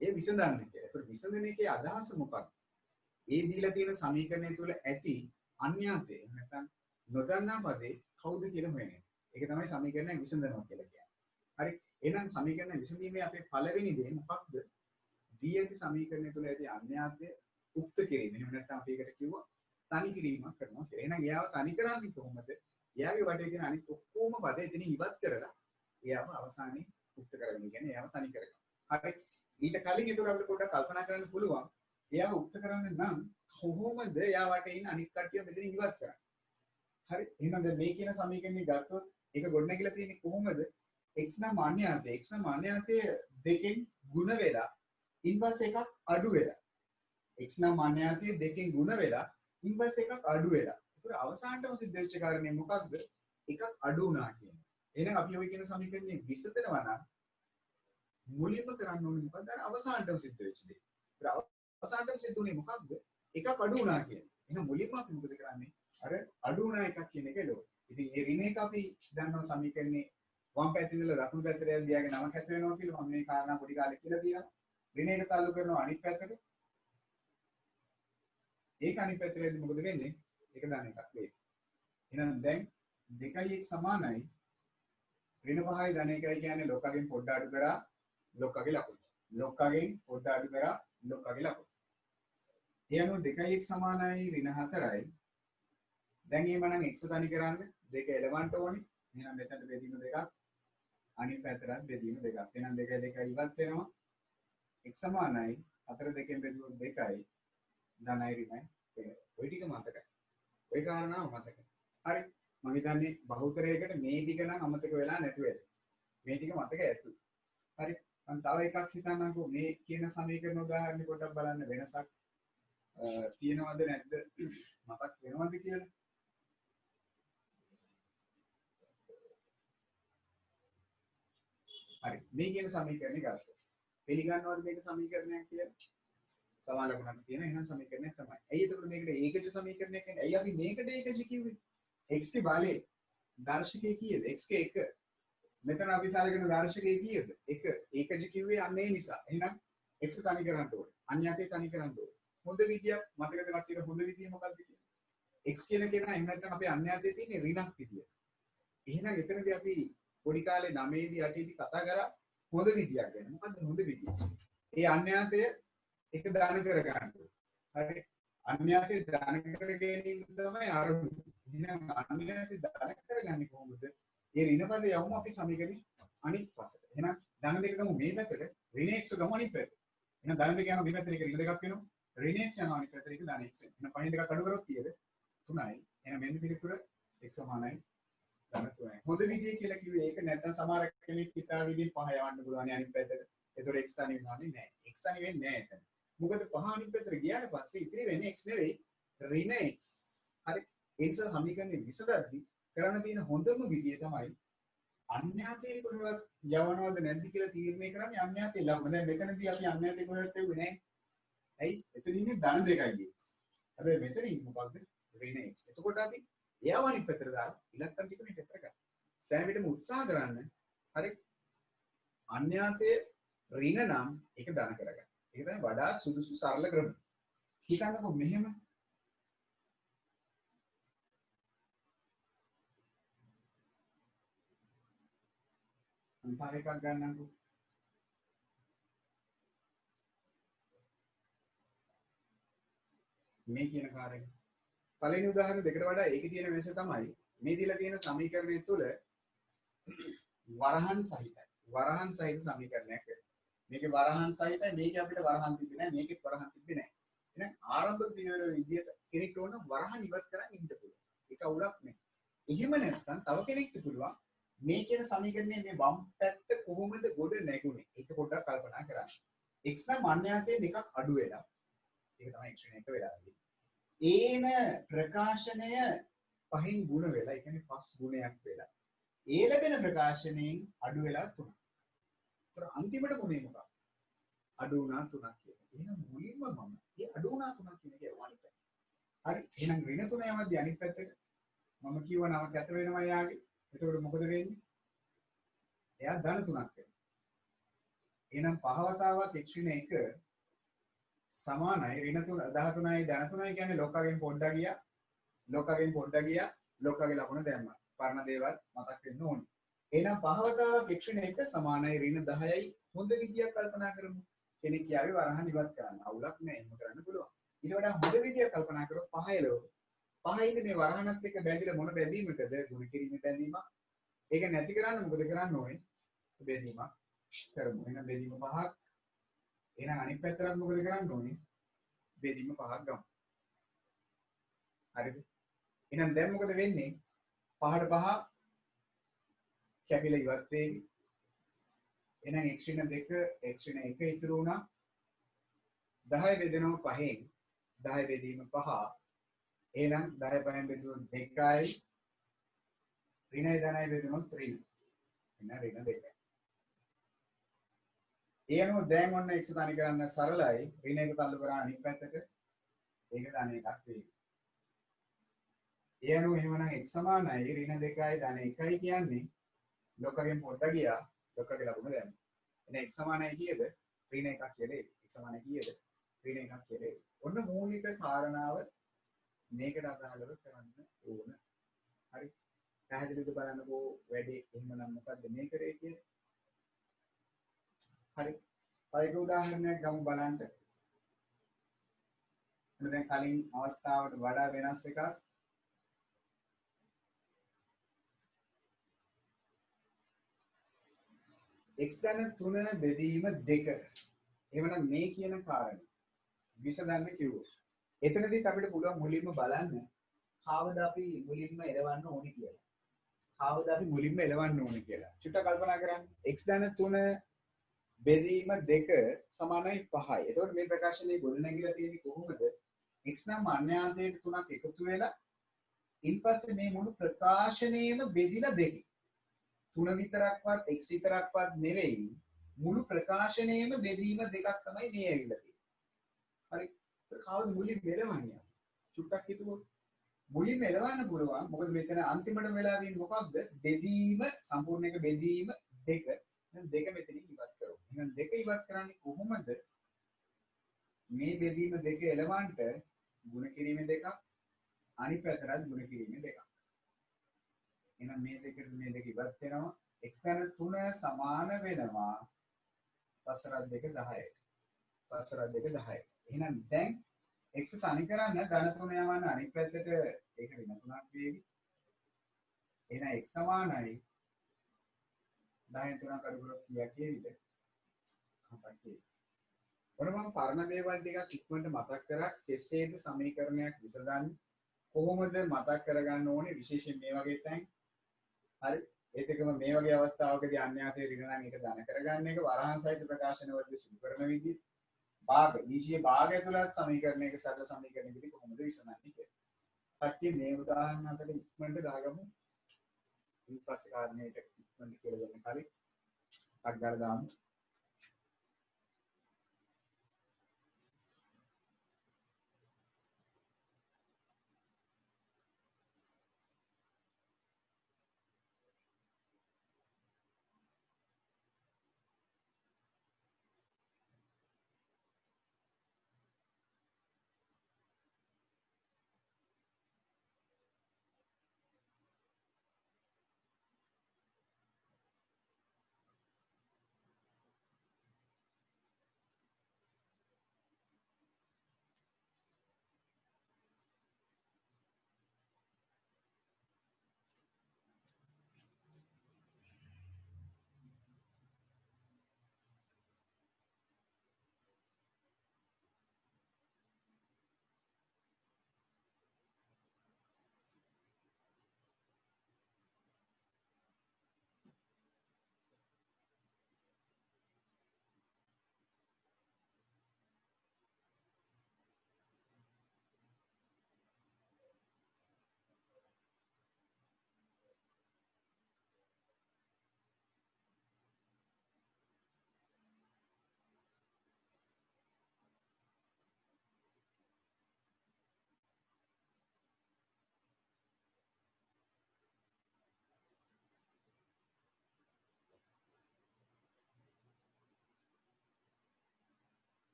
ඒ විසඳන්න කියලා. ඒතර විසඳන එකේ අදහස මොකක්ද? ඒ දීලා තියෙන සමීකරණය තුල ඇති අන්‍යාතය නැත්නම් නොදන්නා පදේ කවුද කියලා හොයන්නේ. ඒක තමයි සමීකරණය විසඳනවා කියලා කියන්නේ. හරි. එහෙනම් සමීකරණය විසඳීමේ අපේ පළවෙනි දේ මොකක්ද? දී ඇති සමීකරණය තුල ඇති අන්‍යාතය උක්ත කිරීම. එහෙම නැත්නම් අපි ඒකට කිව්වා තනි කිරීමක් කරනවා කියලා. එහෙනම් එයාව තනි කරන්නේ කොහොමද? එයාගේ වටේ තියෙන අනිත් ඔක්කොම පද එතන ඉවත් කරලා එයාව අවසානයේ උක්ත කරගන්න. කියන්නේ එයාව තනි කරගන්න. හරි. ඊට කලින් ඒතර අපිට පොඩ්ඩක් කල්පනා කරන්න පුළුවන්. එයාව උක්ත කරන්න නම් කොහොමද එයා වටේ ඉන්න අනිත් කට්ටිය මෙතන ඉවත් කරන්නේ? හරි. එහෙනම් දැන් මේ කියන සමීකරණය ගත්තොත් ඒක ගොඩනැගිලා තියෙන්නේ කොහොමද? x නම් අන්‍යාතය. x නම් අන්‍යාතය දෙකෙන් ಗುಣ වෙලා ඉන්වර්ස් එකක් අඩු වෙලා. x නම් අන්‍යාතය දෙකෙන් ಗುಣ වෙලා ඉන්වර්ස් එකක් අඩු වෙලා. ඒතර අවසානටම සිද්ධ වෙච්ච කාරණේ මොකක්ද? එකක් අඩු වුණා කියන්නේ. එහෙනම් අපි ඔය කියන සමීකරණය විසඳනවා නම් මුලින්ම කරන්න ඕනේ මොකක්ද? අර අවසානටම සිද්ධ වෙච්ච දේ. ඒතර අවසානටම සිද්ධ වුණේ මොකක්ද? එකක් අඩු වුණා කියන්නේ. එහෙනම් මුලින්ම අපි මොකද කරන්නේ? අර අඩු වුණා එකක් කියන එක එළවන. ඉතින් ඒ ඍණ එක අපි දන්නවා සමීකරණේ වම් පැත්තේ ඉඳලා දකුණු පැත්තට යන දියාගේ නමක් ඇති වෙනවා කියලා මම මේ කාරණා පොඩි කාලේ කියලා තියෙනවා. ඍණ එක تعلق කරනවා අනිත් පැත්තට. ඒක අනිත් පැත්තටදී මොකද වෙන්නේ? ඒක දාන එකක් වෙයි. එහෙනම් දැන් 2යි 1 සමානයි. ඍණ 5යි ධන 1යි කියන්නේ ලොක්කගෙන් පොඩ්ඩ අඩු කරා ලොක්කගේ ලකුණ. ලොක්කගෙන් පොඩ්ඩ අඩු කරා ලොක්කගේ ලකුණ. ඒ අනුව 2යි 1 සමානයි ඍණ 4යි. දැන් එහෙමනම් x තනි කරන්න දෙක එලවන්න ඕනේ. එහෙනම් මෙතනට බෙදීම දෙකක් අනිත් පැත්තට බෙදීම දෙකක්. එහෙනම් 2 2 ඉවත් වෙනවා. x සමානයි 4 2කින් බෙදුවොත් 2යි ධනයි ඍණයි. ඔය ටික මතකයි. ඔය කාරණාව මතකයි. හරි. මම හිතන්නේ බහුතරයකට මේ ටික නම් අමතක වෙලා නැතුව ඇති. මේ ටික මතක ඇතු. හරි. මම තව එකක් හිතන්නම්කෝ මේ කියන සමීකරණ උදාහරණ පොඩ්ඩක් බලන්න වෙනසක් තියෙනවද නැද්ද මතක් වෙනවද කියලා. හරි. මේ කියන සමීකරණය ගත්තා. පිළිගන්නවද මේක සමීකරණයක් කියලා? සමාන ලකුණක් තියෙන එහෙනම් සමීකරණයක් තමයි. ඇයි එතකොට මේකට ඒකජ සමීකරණයක් කියන්නේ? ඇයි අපි මේකට ඒකජ කිව්වේ? x ගේ බලය දර්ශකයේ කීයද? x ගේ 1. මෙතන අපි සාලකන දර්ශකයේ කීයද? 1. ඒකජ කිව්වේ අන්න ඒ නිසා. එහෙනම් x තනි කරන්න ඕනේ. අන්‍යතේ තනි කරන්න ඕනේ. හොඳ විදියක් මතකද කට්ටියට හොඳ විදිය මොකක්ද කියන්නේ? x කියන කෙනා එහෙම නැත්නම් අපේ අන්‍යතේ තියෙන ඍණක් විදිය. එහෙනම් එතනදී අපි පොඩි කාලේ 9 දී 8 දී කතා කරා හොඳ විදියක් ගැන. මොකද්ද හොඳ විදිය? ඒ අන්‍යතය එක දාන කර ගන්න. හරි. අන්‍යතේ දාන කර ගැනීම තමයි ආරම්භය. එහෙනම් අන්‍යතේ දාන කරගන්නේ කොහොමද? ඒ ඍණ පදේ යවමු අපි සමීකරණේ අනිත් පසට. එහෙනම් ධන දෙක ගමු මේ පැත්තට, ඍණ x ගමු අනිත් පැත්තට. එහෙනම් ධන දෙක යනවා මේ පැත්තට එක ඍණ දෙකක් වෙනවා. ඍණ x යනවා අනිත් පැත්තට එක ධන x වෙනවා. එහෙනම් පහෙන් දෙකක් අඩු කරොත් කීයද? 3යි. එහෙනම් මෙන්න පිළිතුර x සමානයි ධන 3යි. හොඳ විදිය කියලා කිව්වේ ඒක නැත්නම් සමහර කෙනෙක් හිතා විදිහින් පහ යවන්න පුළුවන් අනිත් පැත්තට. ඒතොර x තනි වෙනවන්නේ නැහැ. x තනි වෙන්නේ නැහැ එතන. මොකද පහ අනිත් පැත්තට ගියාට පස්සේ ඉතිරි වෙන්නේ x නෙවෙයි ඍණ x. හරි. ඒ නිසා සමීකරණය විසඳද්දී කරන්න තියෙන හොඳම විදිය තමයි අන්‍යතේ කොහෙවත් යවනවද නැද්ද කියලා තීරණය කරන්නේ අන්‍යතේ ලකුණ. දැන් මෙතනදී අපි අන්‍යතේ කොහෙවත් එව්වේ නැහැ. ඇයි? එතන ඉන්නේ ධන 2යි x. හැබැයි මෙතන ඉන්නේ මොකක්ද? ඍණ x. එතකොට අපි එයාව අනිත් පැත්තට දාලා ඉලක්කම් ටික මේ පැත්තට ගන්න. සෑම විටම උත්සාහ කරන්න. හරි. අන්‍යතේ ඍණ නම් ඒක ධන කරගන්න. ඒක තමයි වඩා සුදුසු සරල ක්‍රමය. හිතන්නකෝ මෙහෙම තව එකක් ගන්නම්කෝ. මේ කියන කාර්යය. පළවෙනි උදාහරණ දෙකට වඩා ඒකේ තියෙන වෙනස තමයි මේ දීලා තියෙන සමීකරණය තුළ වරහන් සහිතයි. වරහන් සහිත සමීකරණයක් වෙනවා. මේකේ වරහන් සහිතයි මේකේ අපිට වරහන් තිබ්බේ නැහැ මේකෙත් වරහන් තිබ්බේ නැහැ. එහෙනම් ආරම්භක පියවර විදියට කෙනෙක්ට ඕන වරහන් ඉවත් කරන් ඉන්න පුළුවන්. ඒක අවුලක් නෙමෙයි. එහෙම නැත්නම් තව කෙනෙක්ට පුළුවන් මේ කියන සමීකරණයේ මේ වම් පැත්ත කොහොමද ගොඩ නැගුණේ? ඒක පොඩ්ඩක් කල්පනා කරන්න. x නම් අන්‍යයන්තයෙන් එකක් අඩු වෙලා. ඒක තමයි x ශ්‍රේණියක වෙලා තියෙන්නේ. ඒන ප්‍රකාශනය පහින් ගුණ වෙලා, ඒ කියන්නේ 5 ගුණයක් වෙලා. ඒ ලැබෙන ප්‍රකාශනයෙන් අඩු වෙලා 3. ඒතර අන්තිමට ගුණේ මොකක්ද? අඩු වුණා 3ක් කියලා. එහෙනම් මුලින්ම මම මේ අඩු වුණා 3ක් කියන එක යවන්න බෑ. හරි. එහෙනම් ඍණ 3 යවද්දී අනිත් පැත්තට මම කියව නම කැත වෙනවා යාගේ. එතකොට මොකද වෙන්නේ? එයා ධන 3ක් වෙනවා. එහෙනම් පහවතාවක් x ඍණ 1 සමානයි ඍණ 3 13යි ධන 3යි කියන්නේ ලෝකයෙන් පොඩ්ඩක් ගියා. ලෝකයෙන් පොඩ්ඩක් ගියා. ලෝකගේ ලකුණ දැම්මා. පරණ දේවල් මතක් වෙන්න ඕනේ. එහෙනම් පහවතාවක් x ඍණ 1 සමානයි ඍණ 10යි හොඳ විදියක් කල්පනා කරමු. කෙනෙක් කියාවේ වරහන් ඉවත් කරන්න. අවුලක් නැහැ. එහෙම කරන්න පුළුවන්. ඊට වඩා හොඳ විදියක් කල්පනා කරොත් 5 එළවලු. 5 ඉන්නේ මේ වරහනත් එක්ක බැඳිලා මොන බැඳීමකද? ගුණ කිරීමේ බැඳීමක්. ඒක නැති කරන්න මොකද කරන්න ඕනේ? බැඳීමක් කරමු. එහෙනම් බැඳීම 5ක්. එහෙනම් අනිත් පැත්තට මොකද කරන්න ඕනේ? බැඳීම 5ක් ගමු. හරිද? එහෙනම් දැන් මොකද වෙන්නේ? 5ට 5 කැපිලා ඉවත් වෙයි. එහෙනම් x ඍණ 2 x ඍණ 1 ඉතුරු වුණා. 10 බෙදෙනවා 5න්. 10 බෙදීම 5. එහෙනම් 10 5න් බෙදුවොත් 2යි. ඍණයි ධනයි බෙදුනොත් ඍණ. එහෙනම් ඍණ 2යි. ඒ අනුව දැන් ඔන්න x තනි කරන්න සරලයි. ඍණ 1 තල්ලු කරා අනිත් පැත්තට. ඒක ධන එකක් වෙයි. ඒ අනුව එහෙමනම් x සමානයි ඍණ 2යි ධන 1යි කියන්නේ ලෝකයෙන් පොඩ්ඩක් ගියා. ලෝකගේ ලකුණ දැම්මා. එහෙනම් x සමානයි කීයද? ඍණ 1ක් කියලා එයි. x සමානයි කීයද? ඍණ 1ක් කියලා එයි. ඔන්න මූලික කාරණාව මේකට අදාළව කරන්න ඕන. හරි. පැහැදිලිද බලන්නකෝ වැඩේ එහෙමනම් මොකද්ද මේ කරේ කියන්නේ? හරි. තව එක උදාහරණයක් ගමු බලන්න. දැන් කලින් අවස්ථාවට වඩා වෙනස් එකක්. x ධන 3 බෙදීම 2. එහෙමනම් මේ කියන කාරණේ විසඳන්න කිව්වොත්. එතනදිත් අපිට පුළුවන් මුලින්ම බලන්න කවද අපි මුලින්ම එලවන්න ඕනේ කියලා. කවද අපි මුලින්ම එලවන්න ඕනේ කියලා. චුට්ටක් කල්පනා කරන්න. x ධන 3 බෙදීම 2 සමානයි 5යි. එතකොට මේ ප්‍රකාශනයේ ගොඩනැගිලා තියෙන්නේ කොහොමද? x නම් අන්‍යාන්තයට 3ක් එකතු වෙලා ඊපස්සේ මේ මුළු ප්‍රකාශනයේම බෙදිලා දෙකේ. 3 විතරක්වත් x විතරක්වත් නෙවෙයි මුළු ප්‍රකාශනයේම බෙදීම දෙකක් තමයි මේ ඇවිල්ලා තියෙන්නේ. හරි. ඒක කවුද මුලින් මෙලවන්නේ? චුට්ටක් හිතුවොත් මුලින්ම එලවන්න පුළුවන්. මොකද මෙතන අන්තිමට වෙලා තියෙන්නේ මොකක්ද? බෙදීම සම්පූර්ණ එක බෙදීම 2. දැන් 2 මෙතනින් ඉවත් කරමු. එහෙනම් 2 ඉවත් කරන්නේ කොහොමද? මේ බෙදීම 2 එලවන්න ගුණ කිරීමේ 2ක් අනිත් පැත්තට ගුණ කිරීමේ 2ක්. එහෙනම් මේ දෙකට මේ දෙක ඉවත් වෙනවා. x ධන 3 සමාන වෙනවා පසරක් 2 10යි. පසරක් 2 10යි. එහෙනම් දැන් x තනි කරන්න ධන 3 යවන්න අනිත් පැත්තට ඒක ඍණ 3ක් වේවි. එහෙනම් x සමානයි 10න් 3ක් අඩු කරොත් කීයක් වේවිද? 7ක් වේවි. ඔන්න මම පරණ දේවල් ටිකක් ඉක්මනට මතක් කරා. කෙසේද සමීකරණයක් විසඳන්නේ? කොහොමද මතක් කරගන්න ඕනේ විශේෂයෙන් මේ වගේ තැන්. හරි. ඒත් එකම මේ වගේ අවස්ථාවකදී අන්‍යාසයේ ඍණ නම් ඒක ධන කරගන්න එක වරහන් සහිත ප්‍රකාශනවලදී සිදු කරන විදිහ. භාග ඊජීයේ භාග ඇතුළත් සමීකරණයක සරල සමීකරණයකදී කොහොමද විසඳන්නේ කියලා. කට්ටිය මේ උදාහරණ හතර ඉක්මනට දාගමු. ඊට පස්සේ කාරණේට ඉක්මනට කියලා දෙන්න කලින් ටක් ගාලා දාමු.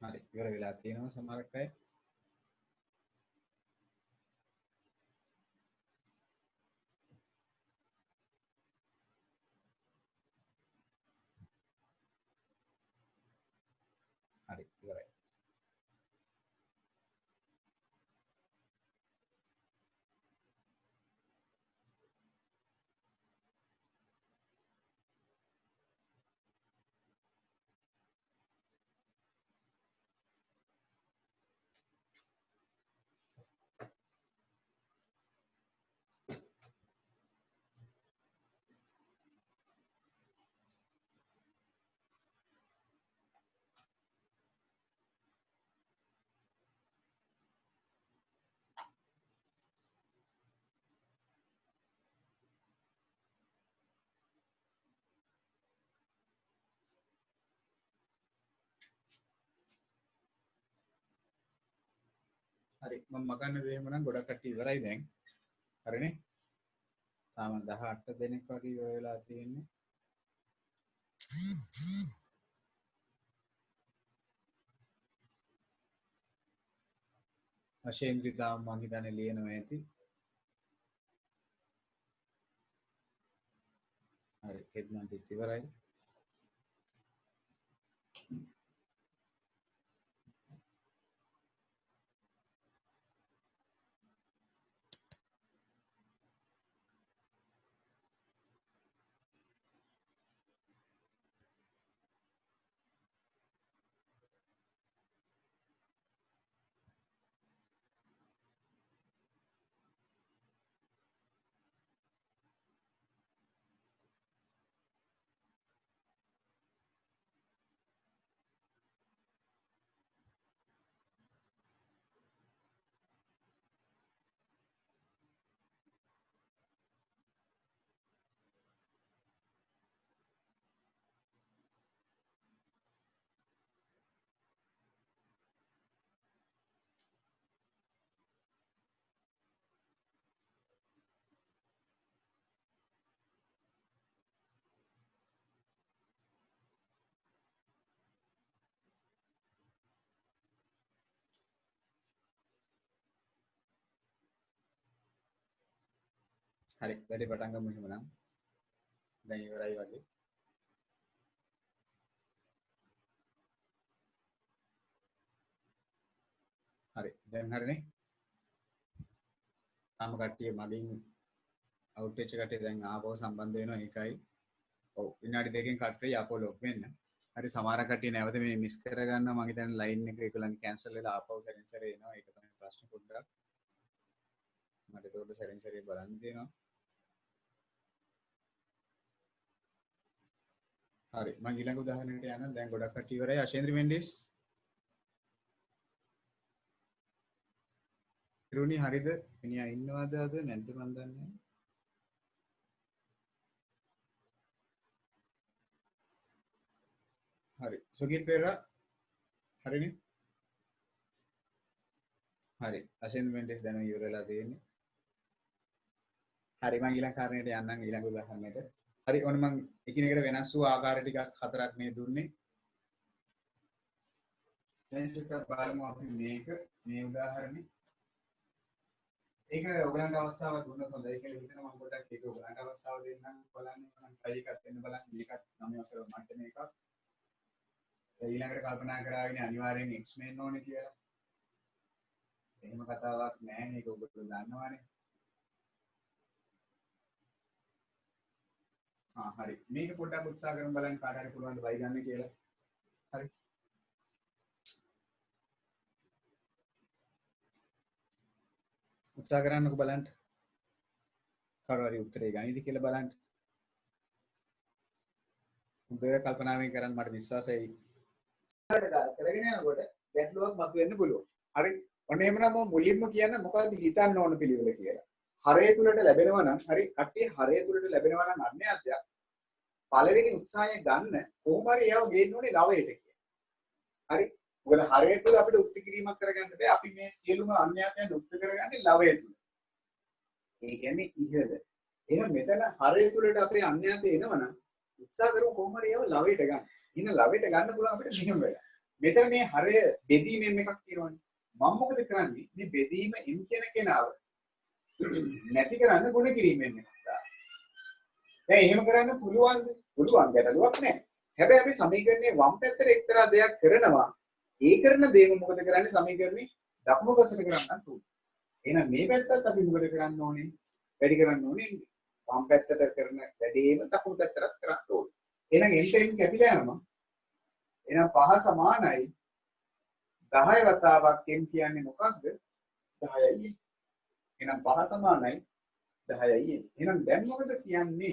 හරි ඉවර වෙලා තියෙනවා සමහරක් අය. හරි ඉවරයි. හරි මම මගන්න දෙයම නම් ගොඩක් කට්ටිය ඉවරයි දැන්. හරිනේ. තාම 18 දෙනෙක් වගේ ඉවර වෙලා තියෙන්නේ. අශේන්ද්‍රි තාම මං හිතන්නේ ලියනවා ඇති. හරි කෙත්මන්තිත් ඉවරයි. හරි වැඩි පටන් ගමු එහෙමනම්. දැන් ඉවරයි වගේ. හරි දැන් හරිනේ. තාම කට්ටිය මගෙන් අවුට් වෙච්ච කට්ටිය දැන් ආපහු සම්බන්ධ වෙනවා ඒකයි. ඔව් විනාඩි දෙකකින් කට් වෙයි ආපහු ලොග් වෙන්න. හරි සමහර කට්ටිය නැවත මේ මිස් කර ගන්නවා මම හිතන්නේ ලයින් එක ඒගොල්ලන්ගේ කැන්සල් වෙලා ආපහු සැරින් සැරේ එනවා. ඒක තමයි ප්‍රශ්න පොඩ්ඩක්. මට ඒකට සැරින් සැරේ බලන්න තියෙනවා. හරි මම ඊළඟ උදාහරණයට යනවා. දැන් ගොඩක් කට්ටිය ඉවරයි. අශේන්ද්‍ර මෙන්ඩිස් ඉරුණි හරිද? මිනිහා ඉන්නවද අද නැද්ද මන් දන්නේ නැහැ. හරි සුගීත් පෙරේරා හරිනේ. හරි අශේන්ද්‍ර මෙන්ඩිස් දැන් ඉවර වෙලා තියෙන්නේ. හරි මම ඊළඟ කාරණේට යන්නම් ඊළඟ උදාහරණයට. හරි ඔන්න මම එකිනෙකට වෙනස් වූ ආකාර ටිකක් හතරක් මේ දුන්නේ. දැන් ටිකක් බලමු අපි මේ උදාහරණේ. ඒක ඔයගලන්ට අවස්ථාවක් දුන්නොත් හොඳයි කියලා හිතනවා මම පොඩ්ඩක් ඒක ඔයගලන්ට අවස්ථාව දෙන්නම් බලන්න මම try එකක් දෙන්න බලන්න මේකත් 9 වසර මට්ටම එකක්. ඊළඟට කල්පනා කරාවිනේ අනිවාර්යෙන් x මෙන්න ඕනේ කියලා. එහෙම කතාවක් නැහැ මේක ඔබට දන්නවනේ. හරි මේක පොඩ්ඩක් උත්සාහ කරමු බලන්න කාට හරි පුළුවන් ද වයි ගන්න කියලා. හරි උත්සාහ කරන්නකෝ බලන්න කවුරු හරි උත්තරේ ගනිද කියලා බලන්න. හොඳ කල්පනාවෙන් කරන්න මට විශ්වාසයි. කරගෙන යනකොට ගැටලුවක් මතුවෙන්න පුළුවන්. හරි ඔන්න එහෙමනම් මම මුලින්ම කියන්න මොකද්ද හිතන්න ඕන පිළිවෙල කියලා. හරය තුලට ලැබෙනවා නම් හරි කට්ටිය හරය තුලට ලැබෙනවා නම් අන්‍යයන්ට පළවෙනි උත්සාහය ගන්න කොහොම හරි ඒව ගේන්න ඕනේ ලවයට කියලා. හරි මොකද හරය තුල අපිට උක්ති කිරීමක් කරගන්න බෑ. අපි මේ සියලුම අන්‍යයන්ට උක්ති කරගන්නේ ලවය තුල. ඒ කියන්නේ ඉහළ. එහෙනම් මෙතන හරය තුලට අපේ අන්‍යයන්ට එනවනම් උත්සාහ කරමු කොහොම හරි ඒව ලවයට ගන්න. ඉන්න ලවයට ගන්න පුළුවන් අපිට මෙහෙම වැඩ. මෙතන මේ හරය බෙදීමෙන් එකක් තියෙනවනේ. මම මොකද කරන්නේ? මේ බෙදීම m කියන කෙනාව නැති කරන්න ගුණ කිරීමෙන් එකක් දානවා. දැන් එහෙම කරන්න පුළුවන්ද? පුළුවන් ගැටලුවක් නැහැ. හැබැයි අපි සමීකරණයේ වම් පැත්තට එක්තරා දෙයක් කරනවා. ඒ කරන දේම මොකද කරන්නේ සමීකරණේ දකුණු පැත්තට කරන්නත් ඕනේ. එහෙනම් මේ පැත්තත් අපි මොකද කරන්න ඕනේ? වැඩි කරන්න ඕනේ. වම් පැත්තට කරන වැඩේම දකුණු පැත්තට කරන්න ඕනේ. එහෙනම් n කැපිලා යනවා. එහෙනම් 5 සමානයි 10 වතාවක් m කියන්නේ මොකක්ද? 10යි. එහෙනම් 5 සමානයි 10යි. එහෙනම් දැන් මොකද කියන්නේ?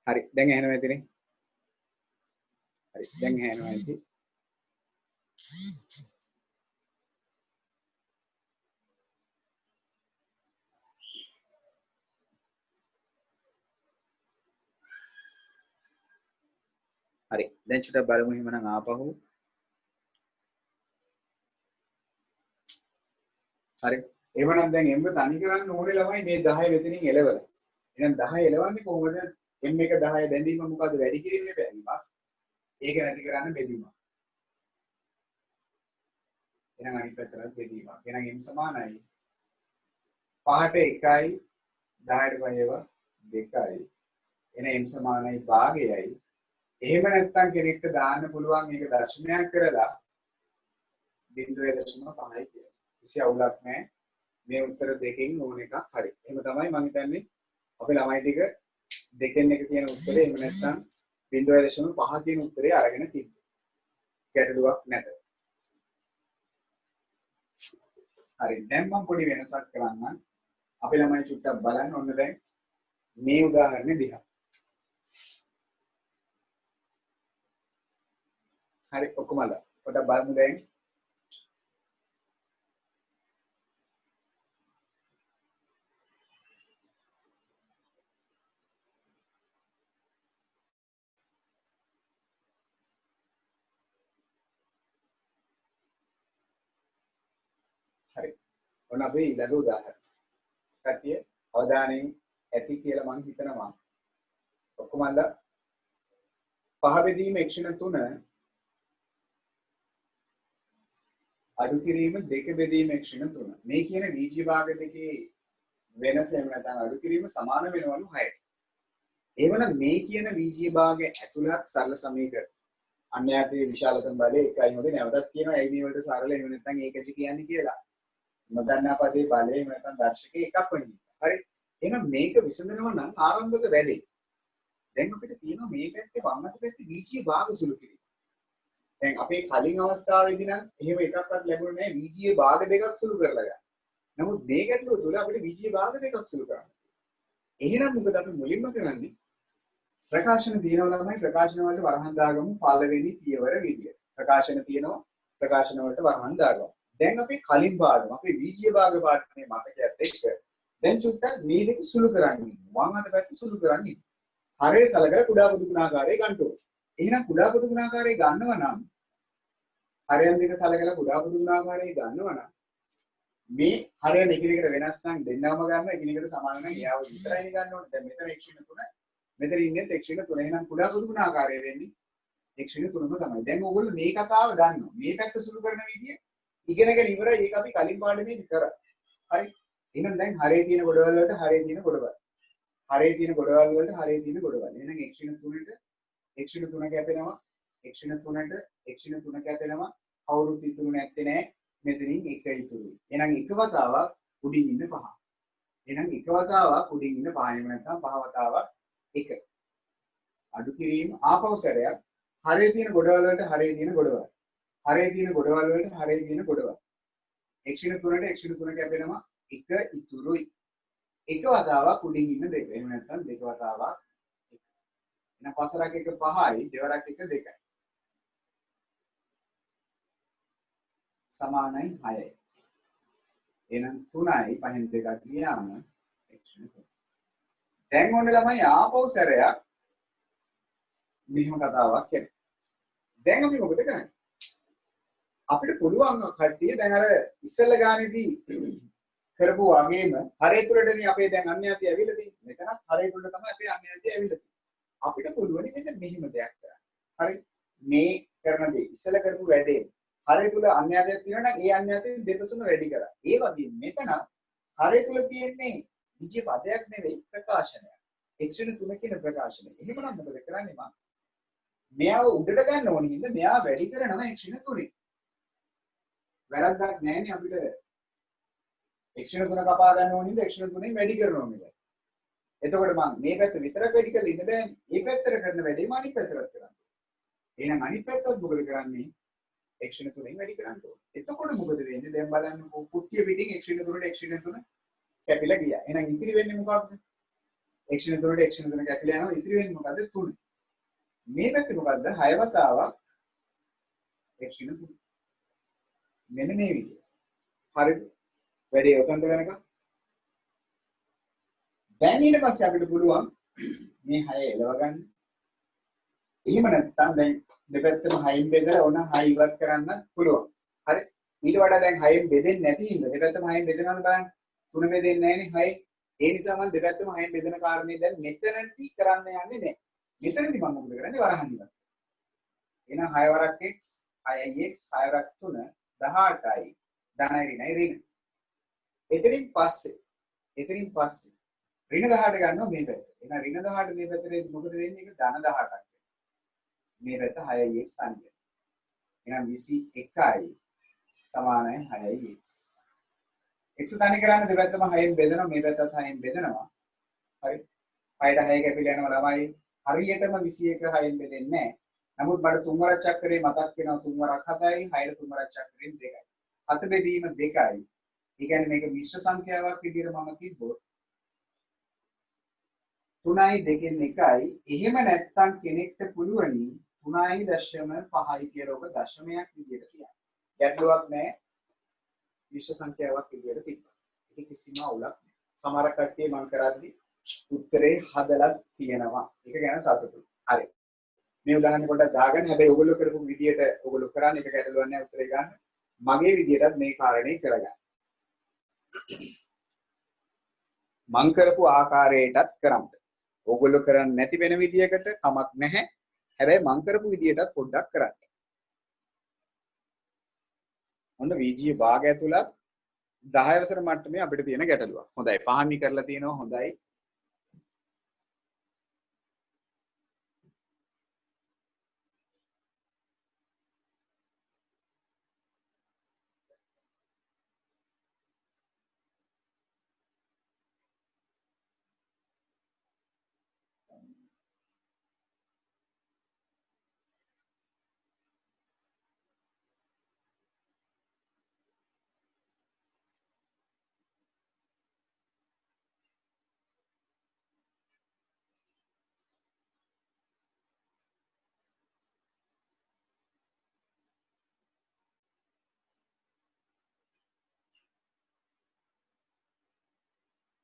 හරි දැන් ඇහෙනවා ඇතිනේ. හරි දැන් ඇහෙනවා ඇති. හරි දැන් චුට්ටක් බලමු එහෙමනම් ආපහු. හරි එහෙමනම් දැන් m තනි කරන්න ඕනේ ළමයි මේ 10 මෙතනින් එලවලා. එහෙනම් 10 එලවන්නේ කොහොමද? m එක 10 බැඳීම මොකද්ද? වැඩි කිරීමේ බැඳීමක්. ඒක නැති කරන්න බෙදීමක්. එහෙනම් අනිත් පැත්තට බෙදීමක්. එහෙනම් m සමානයි 5ට 1යි 10ට 5ව 2යි. එහෙනම් m සමානයි භාගයයි. එහෙම නැත්නම් කෙනෙක්ට දාන්න පුළුවන් මේක දර්ශනයක් කරලා 0.5යි කියලා. කිසි අවුලක් නැහැ. මේ උත්තර දෙකෙන් ඕන එකක් හරි. එහෙම තමයි මම හිතන්නේ අපේ ළමයි ටික දෙකෙන් එක කියන උත්තරේ එහෙම නැත්නම් 0.5 කියන උත්තරේ අරගෙන තිබ්බේ. ගැටලුවක් නැත. හරි දැන් මම පොඩි වෙනසක් කරන්නම්. අපේ ළමයි චුට්ටක් බලන්න ඔන්න දැන් මේ උදාහරණය දිහා. හරි ඔක්කොමලා පොඩ්ඩක් බලමු දැන්. හරි. ඔන්න අපි ඊළඟ උදාහරණ. කට්ටිය අවධානයෙන් ඇති කියලා මම හිතනවා. ඔක්කොමලා පහ බෙදීම ක්ෂණ 3 අඩු කිරීම දෙක බෙදීම ක්ෂණ 3. මේ කියන වීජ්‍ය භාග දෙකේ වෙනස එහෙම නැත්නම් අඩු කිරීම සමාන වෙනවලු 6ට. එවනම් මේ කියන වීජ්‍ය භාග ඇතුළත් සරල සමීකරණ. අන්‍යයන්ගේ විශාලතම බලය එකයි හොඳ නැවතත් කියනවා ඒ මේ වලට සරල එහෙම නැත්නම් ඒකජ කියන්නේ කියලා. නොදන්නා පදේ බලය එහෙම නැත්නම් දර්ශකේ එකක් වෙන්නේ. හරි. එහෙනම් මේක විසඳනවා නම් ආරම්භක වැඩේ. දැන් අපිට තියෙනවා මේ පැත්තේ වම් අත පැත්තේ වීජ්‍ය භාග සුළු කිරීම. දැන් අපේ කලින් අවස්ථාවේදී නම් එහෙම එකක්වත් ලැබුණේ නැහැ වීජීය භාග දෙකක් සුළු කරලා ගන්න. නමුත් මේ ගැටලුව තුළ අපිට වීජීය භාග දෙකක් සුළු කරන්න. එහෙනම් මොකද අපි මුලින්ම කරන්නේ? ප්‍රකාශන දිනවල තමයි ප්‍රකාශන වලට වරහන් දාගමු පළවෙනි පියවර විදියට. ප්‍රකාශන තියෙනවා ප්‍රකාශන වලට වරහන් දාගමු. දැන් අපි කලින් පාඩම අපේ වීජීය භාග පාඩමේ මතකයත් එක්ක දැන් චුට්ටක් මේ දෙක සුළු කරන්නේ. වම් අත පැත්ත සුළු කරන්නේ. හරේ සලකලා කුඩා පොදු ගුණාකාරය ගන්න ඕනේ. එහෙනම් කුඩා පොදු ගුණාකාරය ගන්නව නම් හරයන් දෙක සලකලා කුඩා පොදු ගුණාකාරය ගන්නව නම් මේ හරයන් එකිනෙකට වෙනස් නම් දෙන්නම ගන්න එකිනෙකට සමාන නම් එයාව විතරයි ගන්න ඕනේ. දැන් මෙතන ක්ෂණ 3 මෙතන ඉන්නේ ක්ෂණ 3. එහෙනම් කුඩා පොදු ගුණාකාරය වෙන්නේ ක්ෂණ 3ම තමයි. දැන් ඕගොල්ලෝ මේ කතාව දන්නවා. මේ පැත්ත සුළු කරන විදිය ඉගෙනගෙන ඉවරයි. ඒක අපි කලින් පාඩමේදී කරා. හරි. එහෙනම් දැන් හරේ තියෙන ගොඩවල් වලට හරේ තියෙන ගොඩවල්. හරේ තියෙන ගොඩවල් වලට හරේ තියෙන ගොඩවල්. එහෙනම් ක්ෂණ 3ට ක්ෂණ 3 කැපෙනවා. ක්ෂණ 3ට ක්ෂණ 3 කැපෙනවා. කවුරුත් ඉතුරු නැත්තේ නෑ. මෙතනින් එක ඉතුරුයි. එහෙනම් එක වතාවක් උඩින් ඉන්න 5. එහෙනම් එක වතාවක් උඩින් ඉන්න 5. එහෙම නැත්නම් 5 වතාවක් 1. අඩු කිරීම ආපහු සැරයක් හරේ තියෙන ගොඩවල් වලට හරේ තියෙන ගොඩවල්. හරේ තියෙන ගොඩවල් වලට හරේ තියෙන ගොඩවල්. ක්ෂණ 3ට ක්ෂණ 3 කැපෙනවා. එක ඉතුරුයි. එක වතාවක් උඩින් ඉන්න 2. එහෙම නැත්නම් දෙක වතාවක් 1. එහෙනම් පසරක් එක 5යි දෙවරක් එක 2යි. සමානයි 6යි. එහෙනම් 3යි 5න් 2ක් ගියාම එක්ෂණ 3. දැන් ඕනේ ළමයි ආපහු සැරයක් මෙහෙම කතාවක් කරනවා. දැන් අපි මොකද කරන්නේ? අපිට පුළුවන් කට්ටිය දැන් අර ඉස්සෙල්ල ගානේදී කරපු වගේම හරය තුලටනේ අපේ දැන් අන්‍යයන්ති ඇවිල්ලා තියෙන්නේ. මෙතනත් හරය තුලට තමයි අපේ අන්‍යයන්ති ඇවිල්ලා තියෙන්නේ. අපිට පුළුවන් මෙන්න මෙහෙම දෙයක් කරන්න. හරි. මේ කරන දේ ඉස්සෙල්ල කරපු වැඩේ හරය තුල අන්‍යයන්තියක් තියෙනවා නම් ඒ අන්‍යයන්තියෙන් දෙපසම වැඩි කරා. ඒ වගේ මෙතන හරය තුල තියෙන්නේ විජය පදයක් නෙවෙයි ප්‍රකාශනයක්. එක්ෂණ 3 කියන ප්‍රකාශනය. එහෙමනම් මොකද කරන්නේ මම? මෙයාව උඩට ගන්න ඕනේ හින්දා මෙයා වැඩි කරනවා එක්ෂණ 3. වැරද්දක් නැහැ අපිට එක්ෂණ 3 කපා ගන්න ඕනේ ඉඳ එක්ෂණ 3න් වැඩි කරනවා මේක. එතකොට මම මේ පැත්ත විතරක් වැඩි කරලා ඉන්න බෑනේ. මේ පැත්තට කරන වැඩේම අනිත් පැත්තට කරන්න. එහෙනම් අනිත් පැත්තත් මොකද කරන්නේ? එක්ෂණ 3න් වැඩි කරන්න ඕනේ. එතකොට මොකද වෙන්නේ? දැන් බලන්න කුට්ටිය පිටින් එක්ෂණ 3ට එක්ෂණ 3 කැපිලා ගියා. එහෙනම් ඉතිරි වෙන්නේ මොකක්ද? එක්ෂණ 3ට එක්ෂණ 3 කැපිලා යනවා. ඉතිරි වෙන්නේ මොකද්ද? 3. මේ පැත්තේ මොකද්ද? 6 වතාවක් එක්ෂණ 3. මෙන්න මේ විදිහට. හරිද? වැඩි උතන්ට වෙනකම් දැන් ඊට පස්සේ අපිට පුළුවන් මේ 6 එලව ගන්න. එහෙම නැත්නම් දැන් දෙපැත්තම 6න් බෙදලා ඕන 6 ඉවත් කරන්න පුළුවන්. හරි. ඊට වඩා දැන් 6න් බෙදෙන්නේ නැති හින්දා දෙපැත්තම 6න් බෙදනවද බලන්න. 3 බෙදෙන්නේ නැහැනේ 6. ඒ නිසා මම දෙපැත්තම 6න් බෙදන කාරණේ දැන් මෙතනදී කරන්න යන්නේ නැහැ. මෙතනදී මම මොකද කරන්නේ? වරහන් ඉවත්. එහෙනම් 6 වරක් x 6යි x 6 වරක් 3 18යි ධනයි ඍණයි ඍණ. එතනින් පස්සේ ඍණ 18 ගන්නවා මේ පැත්ත. එහෙනම් ඍණ 18 මේ පැත්තට මොකද වෙන්නේ? ඒක ධන 18ක්. මේ පැත්ත 6යි x තනිය. එහෙනම් 21යි සමානයි 6යි x. x තනි කරන්නේ දෙපැත්තම 6න් බෙදනවා මේ පැත්තත් 6න් බෙදනවා. හරි. 6ට 6 කැපිලා යනවා ළමයි. හරියටම 21 6න් බෙදෙන්නේ නැහැ. නමුත් මට තුන් වරක් චක්‍රේ මතක් වෙනවා තුන් වරක් 7යි 6ට තුන් වරක් චක්‍රෙන් 2යි. 7 බෙදීම 2යි. ඒ කියන්නේ මේක මිශ්‍ර සංඛ්‍යාවක් විදිහට මම තිබ්බොත් 3යි 2කින් 1යි. එහෙම නැත්නම් කෙනෙක්ට පුළුවනි 3.5යි කියලා ඔබ දශමයක් විදිහට කියන්න. ගැටලුවක් නැහැ. මිශ්‍ර සංඛ්‍යාවක් විදිහට තිබ්බා. ඒක කිසිම අවුලක් නැහැ. සමහර කට්ටිය මම කරද්දි උත්තරේ හදලා තියෙනවා. ඒක ගැන සතුටුයි. හරි. මේ උදාහරණ පොඩ්ඩක් දාගන්න. හැබැයි ඔයගොල්ලෝ කරපු විදිහට ඔයගොල්ලෝ කරන්නේ ඒක ගැටලුවක් නැහැ උත්තරේ ගන්න. මගේ විදිහටත් මේ කාරණේ කරගන්න. මං කරපු ආකාරයටත් කරන්න. ඕගොල්ලෝ කරන්නේ නැති වෙන විදියකට කමක් නැහැ. හැබැයි මං කරපු විදියටත් පොඩ්ඩක් කරන්න. ඔන්න VG භාගය ඇතුළත් 10 වසර මට්ටමේ අපිට තියෙන ගැටලුවක්. හොඳයි. පහන්නි කරලා තියෙනවා. හොඳයි.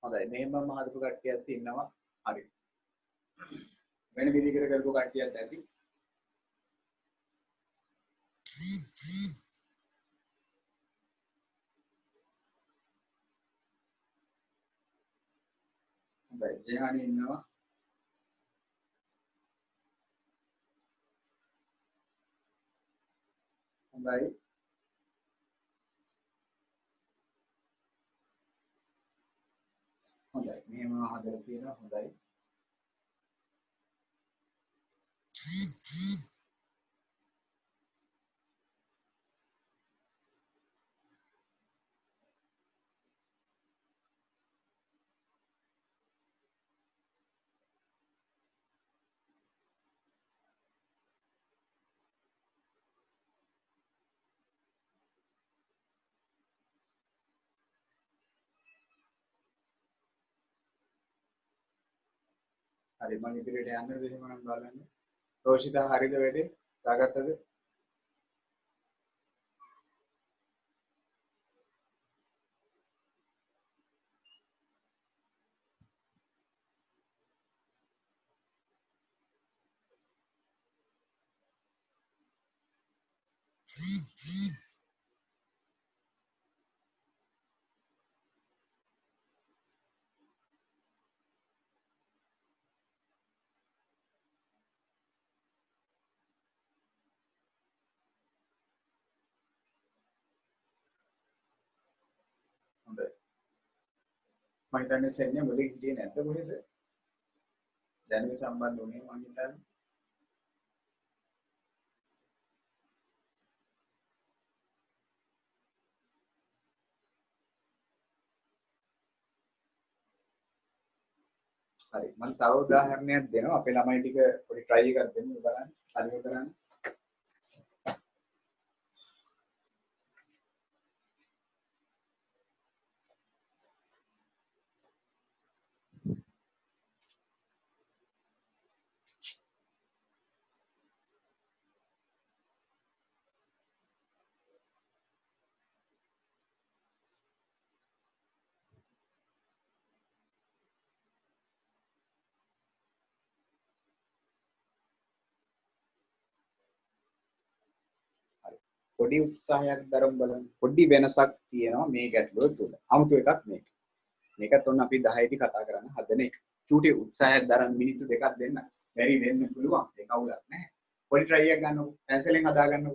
හොඳයි. මෙහෙම මම හදපු කට්ටියක් ඉන්නවා. හරි. වෙන විදිහකට කරපු කට්ටියක් ඇති. හොඳයි. ජයහානි ඉන්නවා. හොඳයි. හොඳයි. මෙහෙම හදලා තියෙනවා. හොඳයි. හරි මම ඉදිරියට යන්නද එහෙම නම් බලන්න. රෝෂිත හරිද වැඩේ? දාගත්තද? හොඳයි. මම හිතන්නේ සෙන්නේ මුලින් හිටියේ නැද්ද කොහෙද? දැනුම සම්බන්ධ වුණේ මම හිතන්නේ. හරි. මම තව උදාහරණයක් දෙනවා. අපේ ළමයි ටික පොඩි try එකක් දෙන්න බලන්න. හරියට කරන්න. පොඩි උත්සාහයක් දරමු බලන්න. පොඩි වෙනසක් තියෙනවා මේ ගැටලුව තුල. 아무තු එකක් මේක. මේකත් ඔන්න අපි 10 දී කතා කරන්න හදන එක. චූටි උත්සාහයක් දරන මිනිත්තු දෙකක් දෙන්න. බැරි වෙන්න පුළුවන්. ඒක අවුලක් නැහැ. පොඩි try එකක් ගන්නකො. පැන්සලෙන් හදා ගන්නකො.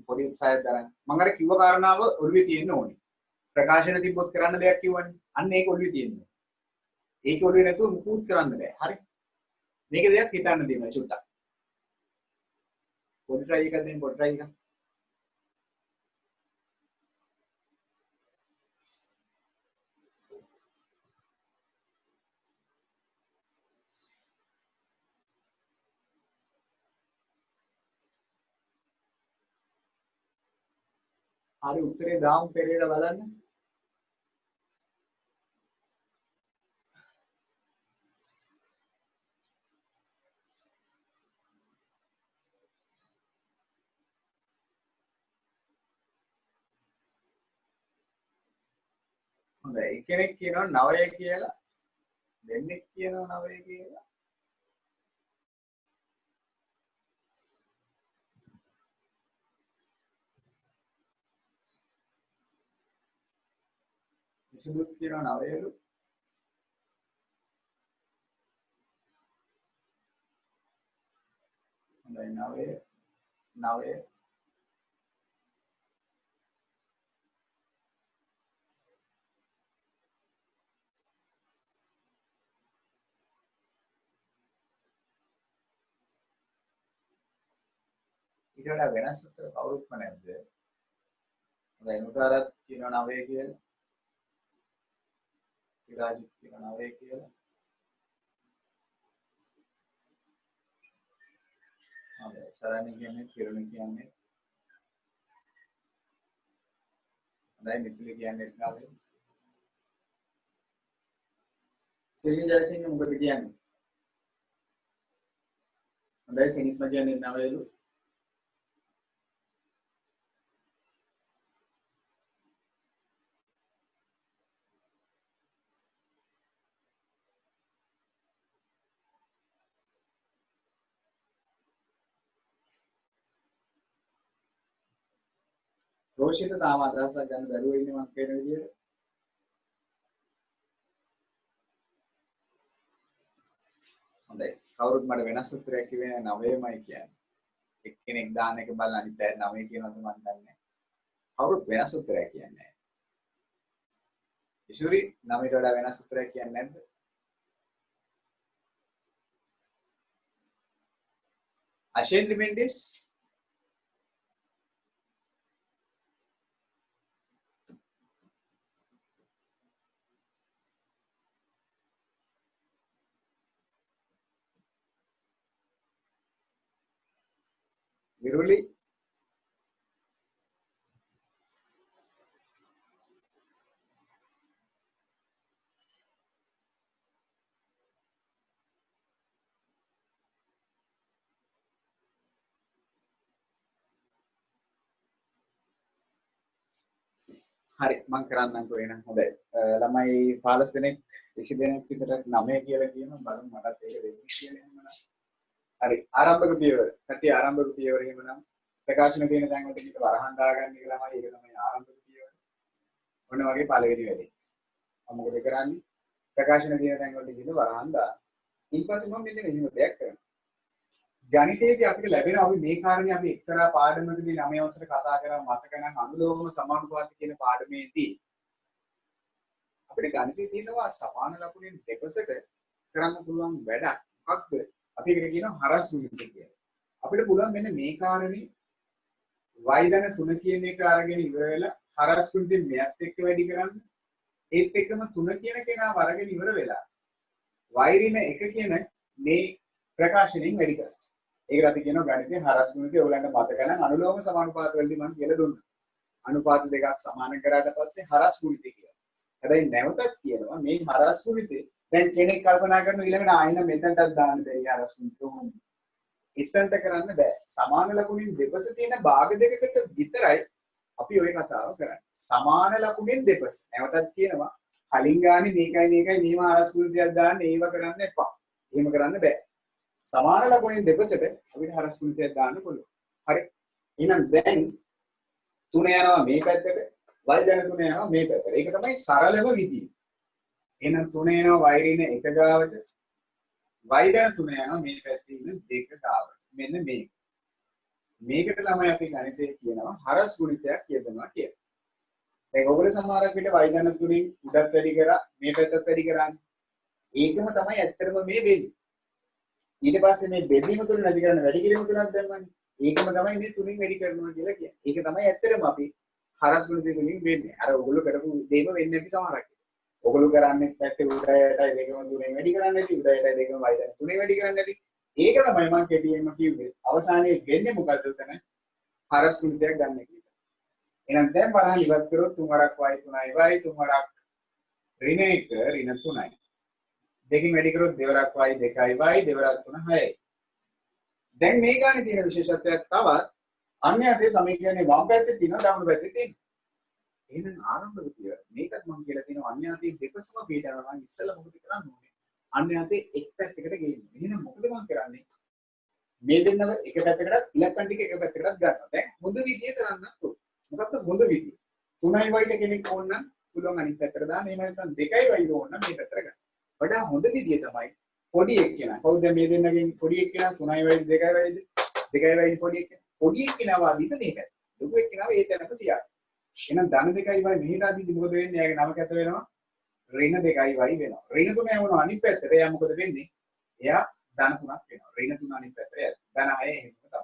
පොඩි උත්සාහයක් දරන්න. මම අර කිව්ව කාරණාව ඔළුවේ තියෙන්න ඕනේ. ප්‍රකාශන තිබ්බොත් කරන්න දෙයක් කිව්වනේ. අන්න ඒක ඔළුවේ තියෙන්න ඕනේ. ඒක ඔළුවේ නැතුව මුකුත් කරන්න බෑ. හරි. මේක දෙයක් හිතන්න දෙන්න චුට්ටක්. පොඩි try එකක් දෙන්න පොඩි try එකක්. හරි උත්තරේ දාමු පෙරේද බලන්න. හොඳයි. එක්කෙනෙක් කියනවා 9 කියලා. දෙන්නෙක් කියනවා 9 කියලා. විසුදුත් කියනවා 9ලු. හොඳයි 9 9 ඊට වඩා වෙනස් උත්තර කවුරුත්ම නැද්ද? හොඳයි නුතරත් කියනවා 9 කියලා. විරාජිත් කියනවා 9 කියලා. හොඳයි සරණ කියන්නේ කිරුණ කියන්නේ. හොඳයි මිතුලි කියන්නේ 9. සිරිල් ජයසිංහ මොකද කියන්නේ? හොඳයි සනිත්ම කියන්නේ 9ලු. රෝෂිත තාම අදහසක් ගන්න බැරුව ඉන්නේ මම කියන විදිහට. හොඳයි. කවුරුත් මට වෙනස් උත්තරයක් කිව්වේ නැහැ 9මයි කියන්නේ. එක්කෙනෙක් දාන එක බලන්න අනිත් අය 9 කියනවද මම දන්නේ නැහැ. කවුරුත් වෙනස් උත්තරයක් කියන්නේ නැහැ. ඉසුරි 9ට වඩා වෙනස් උත්තරයක් කියන්නේ නැද්ද? අශේන්ද්‍ර මෙන්ඩිස් විරුලි හරි මම කරන්නම්කෝ එහෙනම් හොඳයි ළමයි 15 දෙනෙක් 20 දෙනෙක් විතර 9 කියලා කියනවා බලමු මටත් ඒක දෙන්න කියලා එහෙමනම් හරි ආරම්භක පියවර කට්ටිය ආරම්භක පියවර එහෙමනම් ප්‍රකාශන තියෙන තැන් වලට කිව්ව වරහන් දාගන්න කියලා තමයි ඒක තමයි ආරම්භක පියවර. ඔන්න වගේ පළවෙනි වැඩේ. මම මොකද කරන්නේ? ප්‍රකාශන තියෙන තැන් වලට කිව්ව වරහන් දාන්න. ඊට පස්සේ මම මෙන්න මෙහෙම දෙයක් කරනවා. ගණිතයේදී අපිට ලැබෙන අපි මේ කාරණේ අපි එක්තරා පාඩමකදී 9 වසර කතා කරා මතක නම් අනුලෝම සමානුපාත කියන පාඩමේදී අපිට ගණිතයේ තියෙනවා සමාන ලකුණෙන් දෙපසට කරන්න පුළුවන් වැඩක් මොකක්ද අපි ඒකට කියනවා හරස් ගුණිත කියලා. අපිට පුළුවන් මෙන්න මේ කාරණේ y ධන 3 කියන එක අරගෙන ඉවර වෙලා හරස් ගුණිතෙන් මෙයත් එක්ක වැඩි කරන්න. ඒත් එක්කම 3 කියන කෙනාව අරගෙන ඉවර වෙලා y ඍණ 1 කියන මේ ප්‍රකාශනයෙන් වැඩි කරන්න. ඒකට අපි කියනවා ගණිතයේ හරස් ගුණිතය ඔයගලන්ට මතක නම් අනුලෝම සමානුපාත වලදී මම කියලා දුන්නා. අනුපාත දෙකක් සමාන කරාට පස්සේ හරස් ගුණිතය කියලා. හැබැයි නැවතත් කියනවා මේ හරස් ගුණිතේ දැන් කෙනෙක් කල්පනා කරන ඊළඟට ආයෙත් මෙතනටත් දාන්න බැරි හරස් ගුණිතය. එතනට කරන්න බෑ. සමාන ලකුණෙන් දෙපස තියෙන භාග දෙකකට විතරයි අපි ওই කතාව කරන්නේ. සමාන ලකුණෙන් දෙපස. නැවතත් කියනවා කලින් ගානේ මේකයි මේම හරස් ගුණිතයක් දාන්න ඒව කරන්න එපා. එහෙම කරන්න බෑ. සමාන ලකුණෙන් දෙපසට අපිට හරස් ගුණිතයක් දාන්න පුළුවන්. හරි. එහෙනම් දැන් 3 යනවා මේ පැත්තට, y ධන 3 යනවා මේ පැත්තට. ඒක තමයි සරලම විදිය. එහෙනම් 3 යනවා y ඍණ 1 ගාවට, y ධන 3 යනවා මේ පැත්තේ ඉන්න 2 ගාවට. මෙන්න මේක. මේකට ළමයි අපි ගණිතයේ කියනවා හරස් ගුණිතයක් කියනවා කියලා. දැන් ඔයගොල්ලෝ සමහරක් විට y ධන 3න් උඩත් වැඩි කරා, මේ පැත්තත් වැඩි කරානේ. ඒකම තමයි ඇත්තටම මේ වෙන්නේ. ඊට පස්සේ මේ බෙදීම තුන නැති කරන්න වැඩි කිරීම තුනක් දැම්මනේ. ඒකම තමයි මේ තුنين වැඩි කරනවා කියලා කියන්නේ. ඒක තමයි ඇත්තටම අපි හරස් ගුණිතය තුنين වෙන්නේ. අර ඔයගොල්ලෝ කරපු දේම වෙන්නේ නැති සමහරක්. ඔයගොල්ලෝ කරන්නේ පැත්තේ උඩයටයි දෙකම තුنين වැඩි කරන්නේ නැති, උඩයටයි දෙකම y ධන 3 වැඩි කරන්නේ නැති. ඒක තමයි මම කෙටියෙන්ම කිව්වේ. අවසානයේ වෙන්නේ මොකද්ද උතන? හරස් ගුණිතයක් ගන්න කියලා. එහෙනම් දැන් බලන්න ඉවත් කරොත් 3 වරක් y 3y 3 වරක් ඍණ 1 ඍණ 3යි. දෙකින් වැඩි කරොත් දෙවරක් y 2y දෙවරක් 3 6යි. දැන් මේ ගානේ තියෙන විශේෂත්වයක් තවත් අන්‍යයන්ගේ සමීකරණේ වම් පැත්තේ තියෙනවා දකුණු පැත්තේ තියෙනවා. එහෙනම් ආරම්භක පියවර මේකත් මම කියලා තියෙනවා අන්‍යයන්ගේ දෙකසම පිටනවා නම් ඉස්සෙල්ලා මොකද කරන්න ඕනේ? අන්‍යයන්ගේ එක් පැත්තකට ගේන්න. එහෙනම් මොකද මම කරන්නේ? මේ දෙන්නව එක පැත්තකටත් ඉලක්කම් ටික එක පැත්තකටත් ගන්නවා. දැන් හොඳ විදිය කරන්නත් ඕනේ. මොකක්ද හොඳ විදිය? 3y ට කෙනෙක් ඕන නම් පුළුවන් අනිත් පැත්තට දාන්න. එහෙම නැත්නම් 2y ඕන නම් මේ පැත්තට ගන්න. වඩා හොඳ විදිය තමයි පොඩි එක්කෙනා. කවුද මේ දෙන්නගෙන් පොඩි එක්කෙනා 3y 2y 2y පොඩි එක්කෙනා. පොඩි එක්කෙනා වාදීට මේකයි. ලොකු එක්කෙනාව ඒ තැනක තියාගන්න. එහෙනම් ධන 2y මෙහෙට අදිද්දි මොකද වෙන්නේ? එයාගේ නම කැත වෙනවා. ඍණ 2y වෙනවා. ඍණ 3 යවනවා අනිත් පැත්තට. එයා මොකද වෙන්නේ? එයා ධන 3ක් වෙනවා. ඍණ 3 අනිත් පැත්තට යනවා. ධන 6 එහෙම තමයි.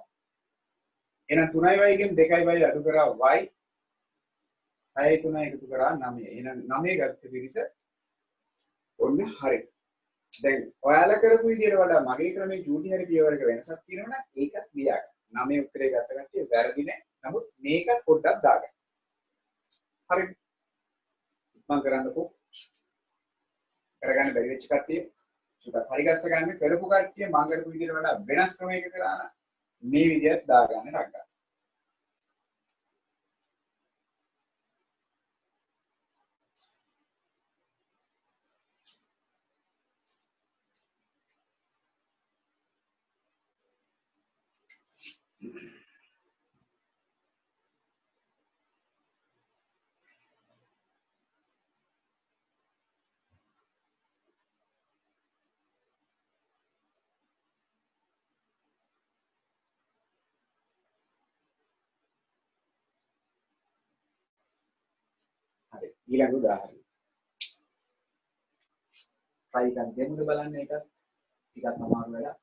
එහෙනම් 3y ගෙන් 2y අඩු කරා y 6 3 එකතු කරා 9. එහෙනම් 9 ගත්ත පිරිස ඔන්න හරි. දැන් ඔයාලා කරපු විදියට වඩා මගේ ක්‍රමේ චූටි හරි පියවරක වෙනසක් තියෙනවා නම් ඒකත් ලියාගන්න. 9 උත්තරේ ගත්ත කට්ටිය වැරදි නෑ. නමුත් මේකත් පොඩ්ඩක් දාගන්න. හරි. මම කරන්නකෝ. කරගන්න බැරි වෙච්ච කට්ටිය චුට්ටක් හරි ගස්ස ගන්න කරපු කට්ටිය මම කරපු විදියට වඩා වෙනස් ක්‍රමයක කරා නම් මේ විදියට දාගන්න ඩක්ගන්න. හරි ඊළඟ උදාහරණය. try එකක් දෙමුද බලන්න ඒකත් ටිකක් අමාරු වෙලා.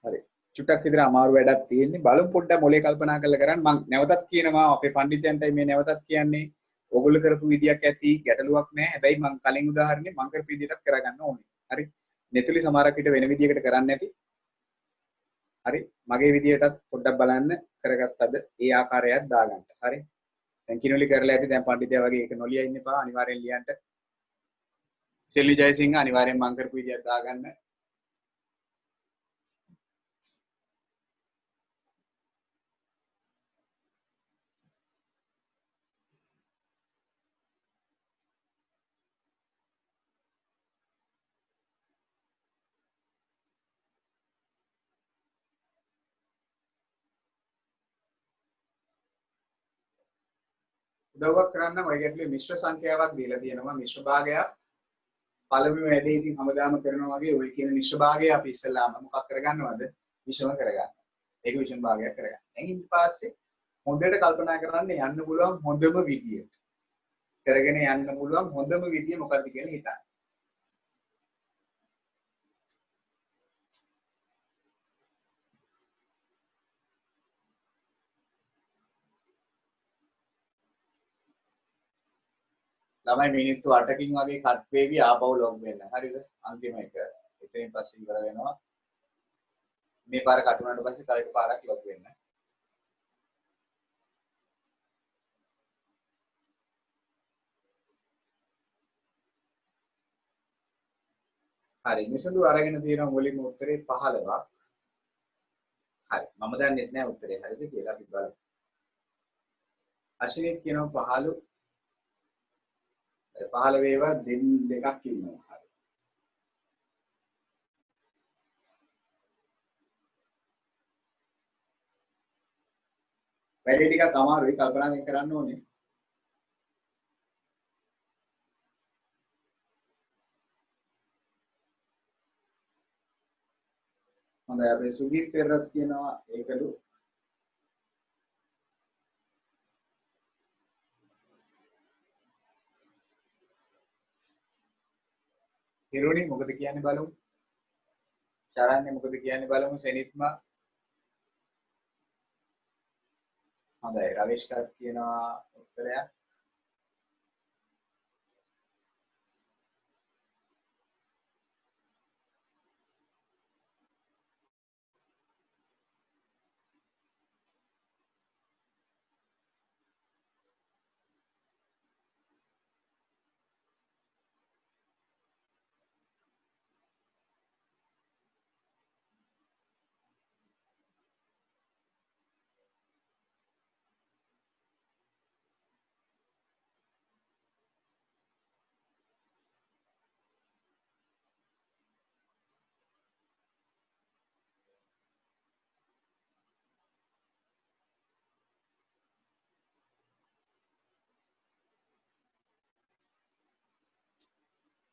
හරි චුට්ටක් විතර අමාරු වැඩක් තියෙන්නේ බලමු පොඩ්ඩක් මොලේ කල්පනා කරලා කරන්න. මම නැවතත් කියනවා අපේ පඬිතුයන්ටයි මේ නැවතත් කියන්නේ ඕගොල්ලෝ කරපු විදියක් ඇති ගැටලුවක් නැහැ. හැබැයි මම කලින් උදාහරණේ මම කරපු විදියටත් කරගන්න ඕනේ. හරි. මෙතුලි සමහරක් විට වෙන විදියකට කරන්නේ නැති. හරි මගේ විදියටත් පොඩ්ඩක් බලන්න කරගත්තද ඒ ආකාරයක් දාගන්න. හරි දැන් කිනුලි කරලා ඇති දැන් පඬිතයා වගේ ඒක නොලිය ඉන්න එපා අනිවාර්යෙන් ලියන්න. සෙල්වි ජයසිංහ අනිවාර්යෙන් මං කරපු විදියක් දාගන්න. උදව්වක් කරන්න ඔය ගැටලුවේ මිශ්‍ර සංඛ්‍යාවක් දීලා තියෙනවා මිශ්‍ර භාගයක් පළවෙනි වැඩේ ඉතින් හැමදාම කරනවා වගේ ඔය කියන මිශ්‍ර භාගය අපි ඉස්සෙල්ලාම මොකක් කරගන්නවද විෂම කරගන්න. ඒක විෂම භාගයක් කරගන්න. ඊට පස්සේ හොඳට කල්පනා කරන්න යන්න පුළුවන් හොඳම විදිය. කරගෙන යන්න පුළුවන් හොඳම විදිය මොකක්ද කියලා හිතන්න. ළමයි මිනිත්තු 8කින් වගේ කට් වේවි ආපහු ලොග් වෙන්න. හරිද? අන්තිම එක. එතනින් පස්සේ ඉවර වෙනවා. මේ පාර කට් වුණාට පස්සේ තව එක පාරක් ලොග් වෙන්න. හරි මිසඳු අරගෙන තියෙනවා මුලින්ම උත්තරේ 15ක්. හරි මම දන්නෙත් නෑ උත්තරේ හරිද කියලා අපි බලමු. අශිනිත් කියනවා 15 වේවා දෙකක් ඉන්නවා. හරි. වැඩි ටිකක් අමාරුයි කල්පනාවෙන් කරන්න ඕනේ. හොඳයි අපි සුගීත් පෙරත් කියනවා ඒකලු. හිරුනි මොකද කියන්නේ බලමු. ශරණ්‍ය මොකද කියන්නේ බලමු. සෙනිත්මා හොඳයි රවේෂ්කත් කියනවා උත්තරයක්.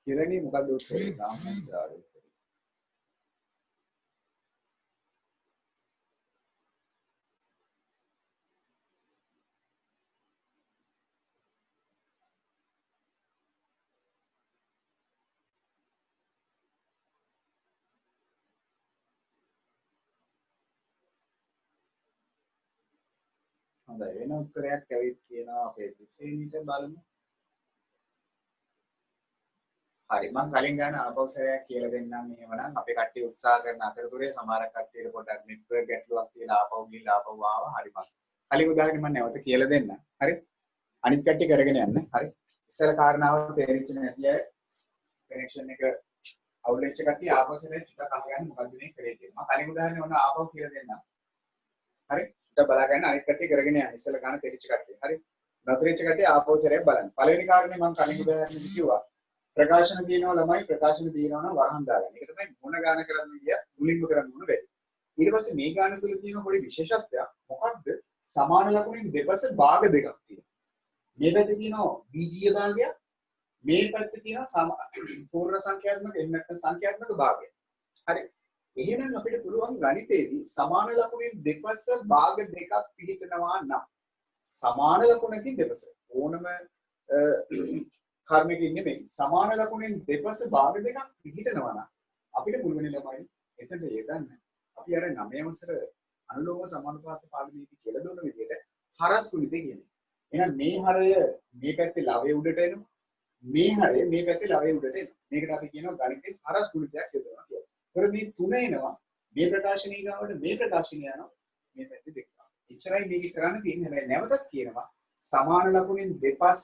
කිරණි මොකද උත්තරේ? සාමාන්‍යතාවය. හොඳයි වෙන උත්තරයක් ඇවිත් තියෙනවා අපේ තිසේනිට බලමු. හරි මම කලින් ගන්න ආපෞසරයක් කියලා දෙන්නම් එහෙමනම් අපේ කට්ටිය උත්සාහ කරන අතරතුරේ සමහර කට්ටියට පොඩ්ඩක් නෙට්වර්ක් ගැටලුවක් තියෙන ආපහු ගිහලා ආපහු ආවා. හරි මම කලින් උදාහරණෙ මම නැවත කියලා දෙන්නම්. හරි අනිත් කට්ටිය කරගෙන යන්න. හරි ඉස්සර කාරණාව තේරිච්ච නැති අය කනෙක්ෂන් එක අවුල් වෙච්ච කට්ටිය ආපෞසරේ චුට්ටක් අහගන්න මොකද්ද මේ කරේ කියලා. මම කලින් උදාහරණෙ ඔන්න ආපහු කියලා දෙන්නම්. හරි චුට්ටක් බලා ගන්න අනිත් කට්ටිය කරගෙන යන්න. ඉස්සර ගන්න තේරිච්ච කට්ටිය. හරි නතරිච්ච කට්ටිය ආපෞසරයක් බලන්න. පළවෙනි කාරණේ මම කලින් උදාහරණෙදි කිව්වා. ප්‍රකාශන දිනනවා ළමයි ප්‍රකාශන දිනනවා නම් වරහන් දාගන්න. ඒක තමයි මොන ගාන කරන්න ගිය මුලින්ම කරන්න ඕන වැඩි. ඊට පස්සේ මේ ගාන තුල තියෙන පොඩි විශේෂත්වයක් මොකක්ද? සමාන ලකුණෙන් දෙපස භාග දෙකක් තියෙනවා. මේ පැත්තේ තියෙනවා බීජීය භාගයක්, මේ පැත්තේ තියෙනවා පූර්ණ සංඛ්‍යාත්මක එහෙම නැත්නම් සංඛ්‍යාත්මක භාගයක්. හරි. එහෙනම් අපිට පුළුවන් ගණිතයේදී සමාන ලකුණෙන් දෙපස භාග දෙකක් පිළිටනවා නම් සමාන ලකුණකින් දෙපස ඕනම කර්මයකින් නෙමෙයි සමාන ලකුණෙන් දෙපස භාග දෙකක් පිළිටනවා නම් අපිට පුළුවන් ළමයි එතන යදන්න අපි අර 9 වසර අනුලෝම සමානුපාත පාඩමේදී කියලා දුන්න විදිහට හරස් ගුණිතය කියන්නේ. එහෙනම් මේ හරය මේ පැත්තේ ලවයේ උඩට එනවා. මේ හරය මේ පැත්තේ ලවයේ උඩට එනවා. මේකට අපි කියනවා ගණිතේ හරස් ගුණිතයක් යොදවනවා කියලා. ඒතර මේ තුන එනවා මේ ප්‍රකාශනීය ගාවට මේ ප්‍රකාශනීය යනවා මේ පැත්තේ දෙක. එච්චරයි මේක කරන්න තියෙන්නේ. හැබැයි නැවතත් කියනවා සමාන ලකුණෙන් දෙපස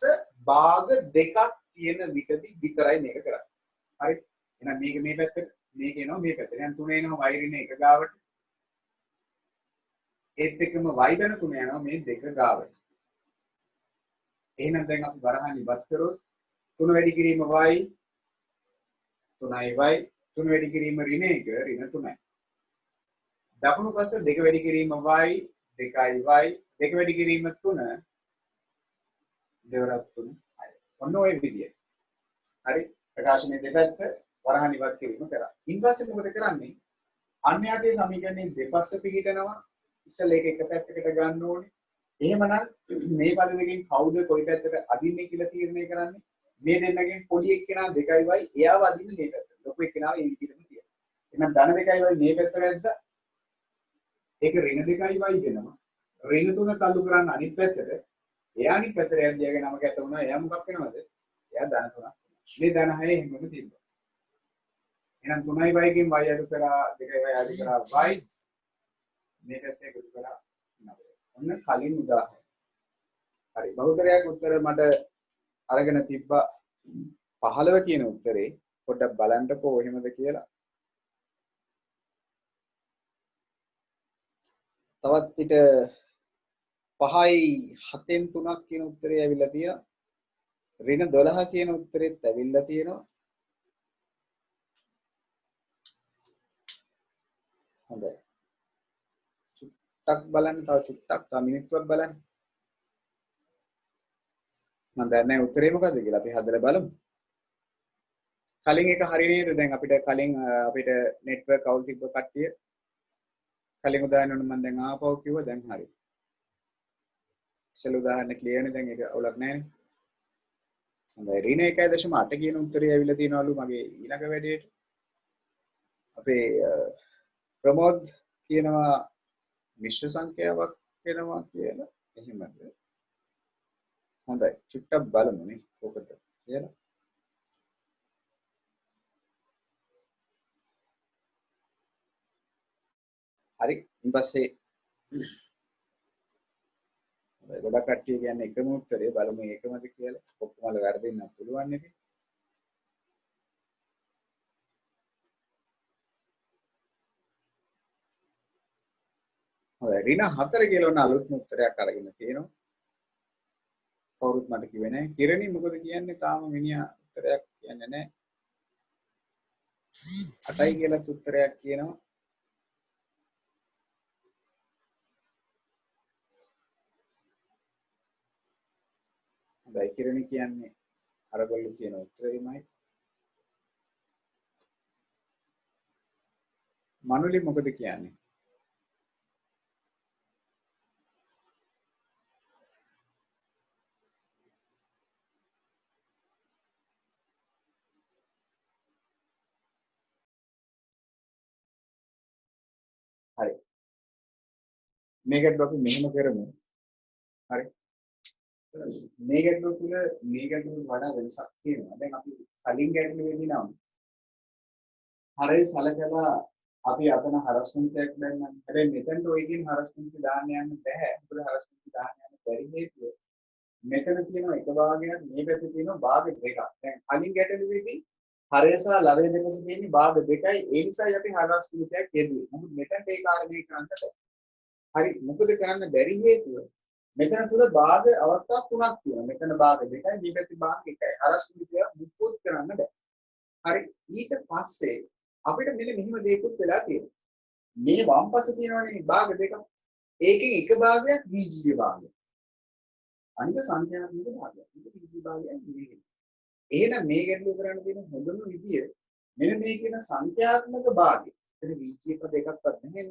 භාග දෙකක් තියෙන විටදී විතරයි මේක කරන්නේ. හරි? එහෙනම් මේක මේ පැත්තට මේක එනවා මේ පැත්තට. දැන් තුන එනවා y ඍණ එක ගාවට. ඒත් එක්කම y ධන තුන යනවා මේ දෙක ගාවට. එහෙනම් දැන් අපි වරහන් ඉවත් කරොත් 3 වැඩි කිරීම y 3යි y 3 වැඩි කිරීම ඍණ 1 ඍණ 3යි. දකුණු පස 2 වැඩි කිරීම y 2යි y 2 වැඩි කිරීම 3 දෙවරක් 3 6. ඔන්න ඔය විදියට. හරි ප්‍රකාශනයේ දෙපැත්ත වරහන් ඉවත් කිරීම කරා. ඊපස්සේ මොකද කරන්නේ? අන්‍යාතීය සමීකරණයෙන් දෙපස්ස පිළිටනවා. ඉස්සෙල්ලා ඒක එක පැත්තකට ගන්න ඕනේ. එහෙමනම් මේ පද දෙකෙන් කවුද කොයි පැත්තට අදින්නේ කියලා තීරණය කරන්නේ? මේ දෙන්නගෙන් පොඩි එක්කෙනා 2යි y එයාව අදින්නේ මේ පැත්තට. ලොකු එක්කෙනාව ඒ විදිහටම තියනවා. එහෙනම් ධන 2යි y මේ පැත්ත වැද්දා. ඒක ඍණ 2යි y වෙනවා. ඍණ 3 තල්ලු කරන්න අනිත් පැත්තට. එයා අනිත් පැත්තට යද්දියාගේ නම කැත වුණා. එයා මොකක් වෙනවද? එයා ධන 3ක්. මේ ධන 6 එහෙමම තිබ්බා. එහෙනම් 3යි y ගෙන් y අඩු කරා 2යි y අඩු කරා y මේ පැත්ත එකතු කරා 9. ඔන්න කලින් උදාහරණය. හරි බහුතරයක් උත්තර මට අරගෙන තිබ්බා 15 කියන උත්තරේ පොඩ්ඩක් බලන්නකෝ එහෙමද කියලා. තවත් පිට 5යි 7න් 3ක් කියන උත්තරේ ඇවිල්ලා තියෙනවා. ඍණ 12 කියන උත්තරෙත් ඇවිල්ලා තියෙනවා. හොඳයි. චුට්ටක් බලන්න තව චුට්ටක් තව මිනිත්තුවක් බලන්න. මම දන්නේ නැහැ උත්තරේ මොකද්ද කියලා අපි හදලා බලමු. කලින් එක හරි නේද? දැන් අපිට කලින් අපිට නෙට්වර්ක් අවුල් තිබ්බ කට්ටිය කලින් උදාහරණ මම දැන් ආපහු කිව්වා දැන් හරි. ඉස්සෙල් උදාහරණ ක්ලියර් නේ දැන් ඒක අවුලක් නැහැ නේ. හොඳයි ඍණ 1.8 කියන උත්තරේ ඇවිල්ලා තියෙනවලු මගේ ඊළඟ වැඩේට. අපේ ප්‍රමෝද් කියනවා මිශ්‍ර සංඛ්‍යාවක් වෙනවා කියලා. එහෙමද? හොඳයි චුට්ටක් බලමු නේ කොහොමද කියලා. හරි ඊට පස්සේ ගොඩක් කට්ටිය කියන්නේ එකම උත්තරේ බලමු ඒකමද කියලා. ඔක්කොමල වැරදෙන්න පුළුවන් නේ. හොඳයි ඍණ 4 කියලා ඔන්න අලුත්ම උත්තරයක් අරගෙන තියෙනවා. කවුරුත් මට කිව්වේ නැහැ. කිරණි මොකද කියන්නේ? තාම මිනිහා උත්තරයක් කියන්නේ නැහැ. 8යි කියලා උත්තරයක් කියනවා. හොඳයි කිරණි කියන්නේ අරගොල්ලෝ කියන උත්තරෙමයි. මනුලි මොකද කියන්නේ? හරි. මේකට අපි මෙහෙම කරමු. හරි. මේ ගැටලුව තුළ මේ ගැටලුවට වඩා වෙනසක් තියෙනවා. දැන් අපි කලින් ගැටලුවේදී නම් හරිය සලකලා අපි අතන හරස්මුන්ටයක් දැම්මා. හැබැයි මෙතනට ඔය කියන හරස්මුන්ට දාන්න යන්න බෑ. මොකද හරස්මුන්ට දාන්න යන්න බැරි හේතුව මෙතන තියෙන එක භාගයක් මේ පැත්තේ තියෙන භාග දෙකක්. දැන් කලින් ගැටලුවේදී හරය සහ ලවය දෙකස තියෙන්නේ භාග දෙකයි. ඒ නිසායි අපි හරස්මුන්ටයක් යෙදුවේ. නමුත් මෙතනට ඒ කාරණේ කරන්න බෑ. හරි මොකද කරන්න බැරි හේතුව මෙතන තුල භාග අවස්ථා තුනක් තියෙනවා. මෙතන භාග දෙකයි මේ පැත්තේ භාග එකයි. හරස්මුන්ටය මුකුත් කරන්න බෑ. හරි ඊට පස්සේ අපිට මෙන්න මෙහිම දෙයක්ත් වෙලා තියෙනවා. මේ වම් පස්සේ තියෙනවනේ භාග දෙකක්. ඒකෙන් එක භාගයක් බීජීය භාගයක්. අනික සංඛ්‍යාත්මක භාගයක්. ඒක බීජීය භාගයක් නෙවෙයි. එහෙනම් මේ ගැටලුව කරන්න තියෙන හොඳම විදිය මෙන්න මේ කියන සංඛ්‍යාත්මක භාගය. එතන බීජීය පද එකක්වත් නැහැ.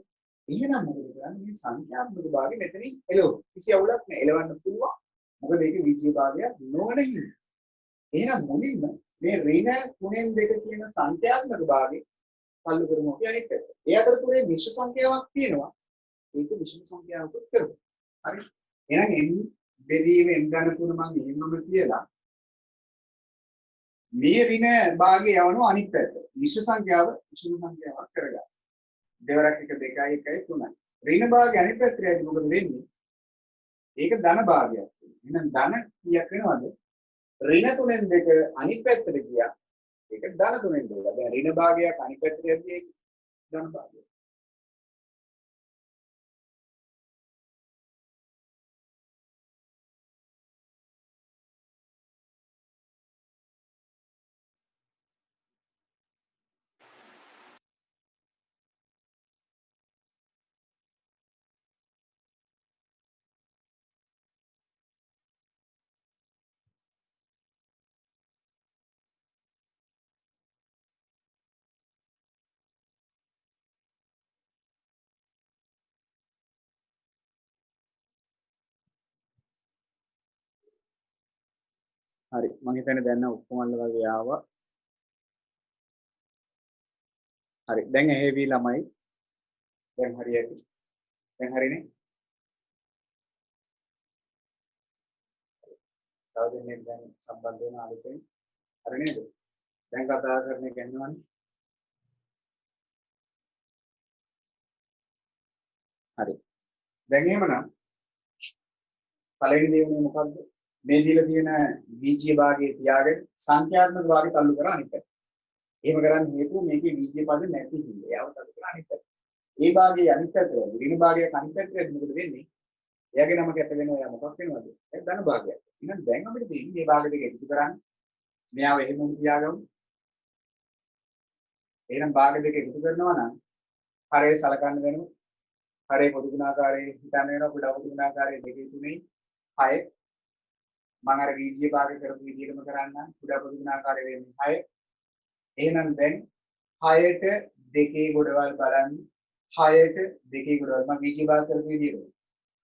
එහෙනම් මොකද කරන්නේ? මේ සංඛ්‍යාත්මක භාගය මෙතනින් එළවමු. කිසි අවුලක් නැහැ. එලවන්න පුළුවන්. මොකද ඒක බීජීය භාගයක් නොවන හින්දා. එහෙනම් මුලින්ම මේ ඍණ 3න් 2 කියන සංඛ්‍යාත්මක භාගය පල්ලු කරමු අපි අනිත් පැත්ත. ඒ අතරතුරේ මිශ්‍ර සංඛ්‍යාවක් තියෙනවා. ඒක මිශ්‍ර සංඛ්‍යාවකට කරමු. හරි. එහෙනම් n බෙදීම n ගන්න තුන මම එහෙමම කියලා මේ ඍණ භාගය යවනවා අනිත් පැත්ත. මිශ්‍ර සංඛ්‍යාවක් කරගන්න. දෙවරක් එක 2යි 1යි 3යි. ඍණ භාගය අනිත් පැත්තට යද්දි මොකද වෙන්නේ? ඒක ධන භාගයක්. එහෙනම් ධන කීයක් වෙනවද? ඍණ 3න් 2 අනිත් පැත්තට ගියා. ඒක ධන 3න් 2. දැන් ඍණ භාගයක් අනිත් පැත්තට යද්දි ඒක ධන භාගයක්. හරි මම හිතන්නේ දැන් නම් ඔක්කොම අල්ල වගේ ආවා. හරි දැන් ඇහෙවි ළමයි. දැන් හරියටි. දැන් හරිනේ. තව දෙනෙක් දැන් සම්බන්ධ වෙන ආලෝකයෙන්. හරි නේද? දැන් කතා කරන එක යනවනේ. හරි. දැන් එහෙමනම් පළවෙනි දේ උනේ මොකද්ද? මේ දීලා තියෙන බීජීය භාගයේ තියාගෙන සංඛ්‍යාත්මක භාගය තල්ලු කරා අනිත් පැත්ත. එහෙම කරන්න හේතුව මේකේ බීජීය පද නැති හින්දා. ඒව තල්ලු කරා අනිත් පැත්ත. ඒ භාගයේ අනිත් පැත්ත ඍණ භාගයේ අනිත් පැත්තට මොකද වෙන්නේ? එයාගේ නම කැත වෙනවා. එයා මොකක් වෙනවද? ඒ ධන භාගයක්. එහෙනම් දැන් අපිට තියෙන්නේ මේ භාග දෙක එකතු කරන්න. මෙයාව එහෙම තියාගමු. එහෙනම් භාග දෙක එකතු කරනවා නම් හරය සලකන්න වෙනවා. හරය පොදු ගුණාකාරයේ හිතන්න වෙනවා. කුඩා පොදු ගුණාකාරයේ 2 3 6 මම අර බීජීය භාගය කරපු විදිහටම කරන්න. කුඩා පොදු ගුණාකාරය වෙන්නේ 6. එහෙනම් දැන් 6ට 2 ගොඩවල් බලන්න. 6ට 2 ගොඩවල් මම බීජීය භාග කරපු විදිහට.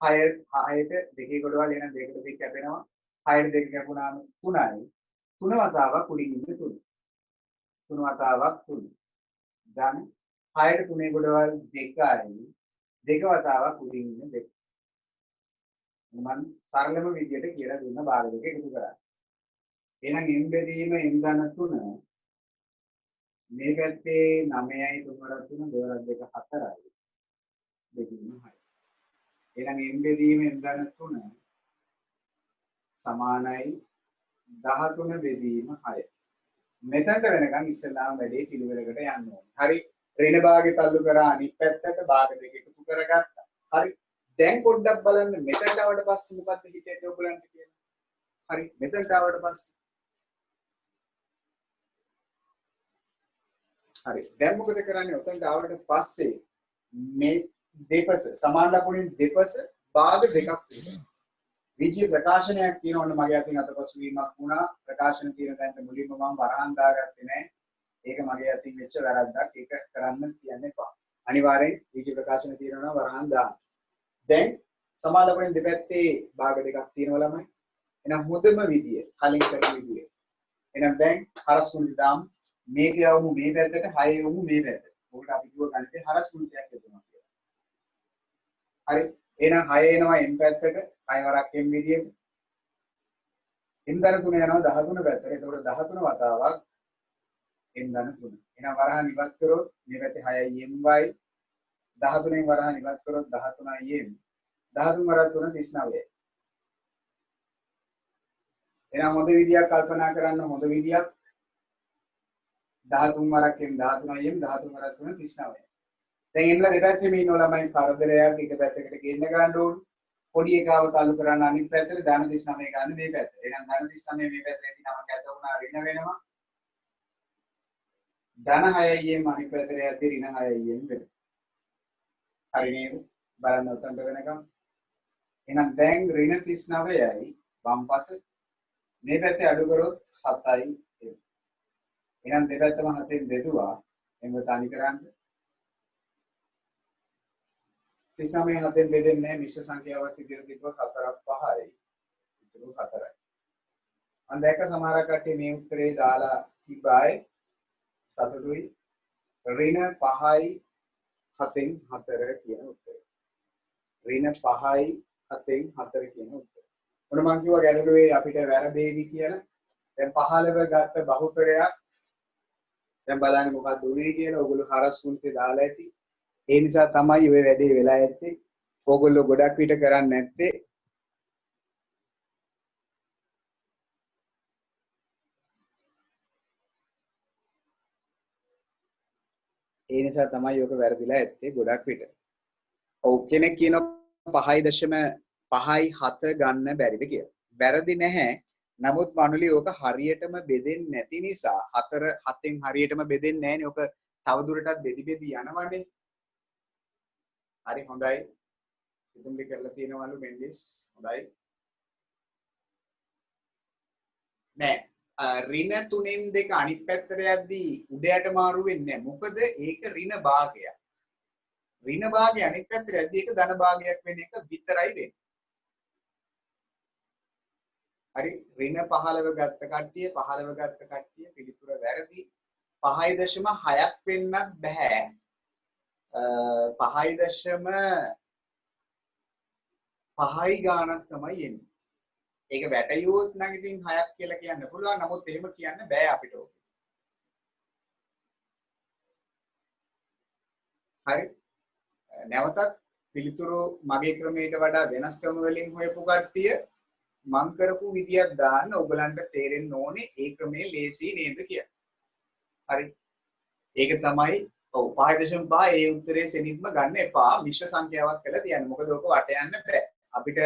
6ට 2 ගොඩවල් එහෙනම් 2ට 2 කැපෙනවා. 6ට 2 කැපුණාම 3යි. 3 වතාවක් උඩින් ඉන්නේ 3. 3 වතාවක් 3. දැන් 6ට 3 ගොඩවල් 2යි. 2 වතාවක් උඩින් ඉන්නේ 2. මම සරලම විදියට කියලා දුන්න භාග දෙක එකතු කරා. එහෙනම් m බෙදීම m ධන 3 මේ පැත්තේ 9යි 3 වරක් 3 දෙවරක් 2 4යි. බෙදීම 6. එහෙනම් m බෙදීම m ධන 3 සමානයි 13 බෙදීම 6. මෙතනට වෙනකන් ඉස්සෙල්ලාම වැඩේ පිළිවෙලකට යන්න ඕනේ. හරි. ඍණ භාගය තල්ලු කරා අනිත් පැත්තට භාග දෙක එකතු කරගත්තා. හරි. දැන් පොඩ්ඩක් බලන්න මෙතනට ආවට පස්සේ මොකද්ද හිතෙන්නේ ඔයගලන්ට කියලා. හරි. මෙතනට ආවට පස්සේ හරි. දැන් මොකද කරන්නේ? ඔතනට ආවට පස්සේ මේ දෙපස සමාන ලකුණින් දෙපස භාග දෙකක් තියෙනවා. විජය ප්‍රකාශනයක් තියෙනවනේ මගේ අතින් අතපසු වීමක් වුණා. ප්‍රකාශන තියෙන තැනට මුලින්ම මම වරහන් දාගත්තේ නැහැ. ඒක මගේ අතින් වෙච්ච වැරද්දක්. ඒක කරන්න තියන්න එපා. අනිවාර්යෙන් විජය ප්‍රකාශන තියෙනවා නම් වරහන් දාන්න. දැන් සමාන ලකුණෙන් දෙපැත්තේ භාග දෙකක් තියෙනවා ළමයි. එහෙනම් හොඳම විදිය කලින් කරපු විදිය. එහෙනම් දැන් හරස් කුණුටි දාමු. මේක යවමු මේ පැත්තට 6 යවමු මේ පැත්තට. මොකට අපි කිව්ව ගණිතේ හරස් කුණුටියක් යොදනවා කියලා. හරි. එහෙනම් 6 එනවා m පැත්තට 6 වරක් m විදියට. m ධන 3 යනවා 13 පැත්තට. එතකොට 13 වතාවක් m ධන 3. එහෙනම් වරහන් ඉවත් කරොත් මේ පැත්තේ 6යි my 13න් වරහන් ඉවත් කරොත් 13යි m. 13 වරක් 3 39යි. එහෙනම් හොඳ විදියක් කල්පනා කරන්න හොඳ විදියක් 13 වරක් m 13යි m 13 වරක් 3 39යි. දැන් එන්නලා දෙපැත්තෙම ඉන්න ළමයි කරදරයක් එක පැත්තකට ගෙන්න ගන්න ඕන. පොඩි එකව තල්ලු කරන්න අනිත් පැත්තට ධන 39 ගන්න මේ පැත්තට. එහෙනම් ධන 39 මේ පැත්තට එදී නම කැත වුණා ඍණ වෙනවා. ධන 6යි m අනිත් පැත්තට යද්දී ඍණ 6යි m වෙනවා. හරි නේද? බලන්න උතන්ට වෙනකම්. එහෙනම් දැන් ඍණ 39යි වම් පස මේ පැත්තේ අඩු කරොත් 7යි m. එහෙනම් දෙපැත්තම 7ෙන් බෙදුවා m තනි කරන්න. 39 7ෙන් බෙදෙන්නේ නැහැ මිශ්‍ර සංඛ්‍යාවක් විදිහට තිබ්බොත් 4ක් 5යි. ඉතුරු 4යි. මම දැක්ක සමහර කට්ටිය මේ උත්තරේ දාලා තිබ්බයි සතුටුයි. ඍණ 5යි 7ෙන් 4 කියන උත්තරේ. ඍණ 5යි 7ෙන් 4 කියන උත්තරේ. මොන මං කිව්වා ගැටලුවේ අපිට වැරදෙයිද කියලා. දැන් 15 ගත්ත බහුතරයක් දැන් බලන්න මොකක්ද උනේ කියලා. ඔයගොල්ලෝ හරස් කුණ්‍තේ දාලා ඇති. ඒ නිසා තමයි ඔය වැඩේ වෙලා ඇත්තේ. ඕගොල්ලෝ ගොඩක් විට කරන්නේ නැත්තේ ඒ නිසා තමයි ඔක වැරදිලා ඇත්තේ ගොඩක් විට. ඔව් කෙනෙක් කියන 5.7 ගන්න බැරිද කියලා. වැරදි නැහැ. නමුත් මනුලි ඕක හරියටම බෙදෙන්නේ නැති නිසා 4 7න් හරියටම බෙදෙන්නේ නැහැනේ. ඕක තවදුරටත් බෙදි බෙදි යනවනේ. හරි හොඳයි. සිතුම්ලි කරලා තියෙනවලු මෙන්ඩිස්. හොඳයි. නෑ. ඍණ 3න් 2 අනිත් පැත්තට යද්දී උඩයට මාරු වෙන්නේ නැහැ. මොකද ඒක ඍණ භාගයක්. ඍණ භාගය අනිත් පැත්තට යද්දී ඒක ධන භාගයක් වෙන එක විතරයි වෙන්නේ. හරි ඍණ 15 ගත්ත කට්ටිය 15 ගත්ත කට්ටිය පිළිතුර වැරදි. 5.6ක් වෙන්නත් බෑ. 5.5යි ගාණක් තමයි එන්නේ. ඒක වැටයුවොත් නම් ඉතින් 6ක් කියලා කියන්න පුළුවන්. නමුත් එහෙම කියන්න බෑ අපිට. හරි. නැවතත් පිළිතුරු මගේ ක්‍රමයට වඩා වෙනස් ක්‍රම වලින් හොයපු කට්ටිය මං කරපු විදියක් දාන්න ඔයගලන්ට තේරෙන්න ඕනේ ඒ ක්‍රමේ ලේසි නේද කියලා. හරි. ඒක තමයි ඔව් 5.5 ඒ උත්තරේ සෙනින්ම ගන්න එපා. මිශ්‍ර සංඛ්‍යාවක් කියලා තියන්න. මොකද ඕක වට යන්න බෑ. අපිට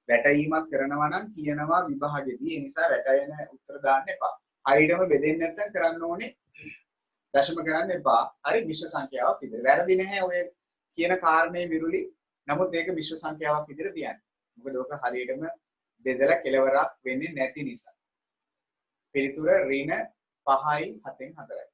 වැටීමක් කරනවා නම් කියනවා විභාගෙදී. ඒ නිසා වැටයන උත්තර දාන්න එපා. හරියටම බෙදෙන්නේ නැත්නම් කරන්න ඕනේ දශම කරන්න එපා. හරි මිශ්‍ර සංඛ්‍යාවක් විදිහට. වැරදි නැහැ ඔය කියන කාරණේ විරුලි. නමුත් ඒක මිශ්‍ර සංඛ්‍යාවක් විදිහට තියන්න. මොකද ඕක හරියටම බෙදලා කෙලවරක් වෙන්නේ නැති නිසා. පිළිතුර ඍණ 5යි 7න් 4යි.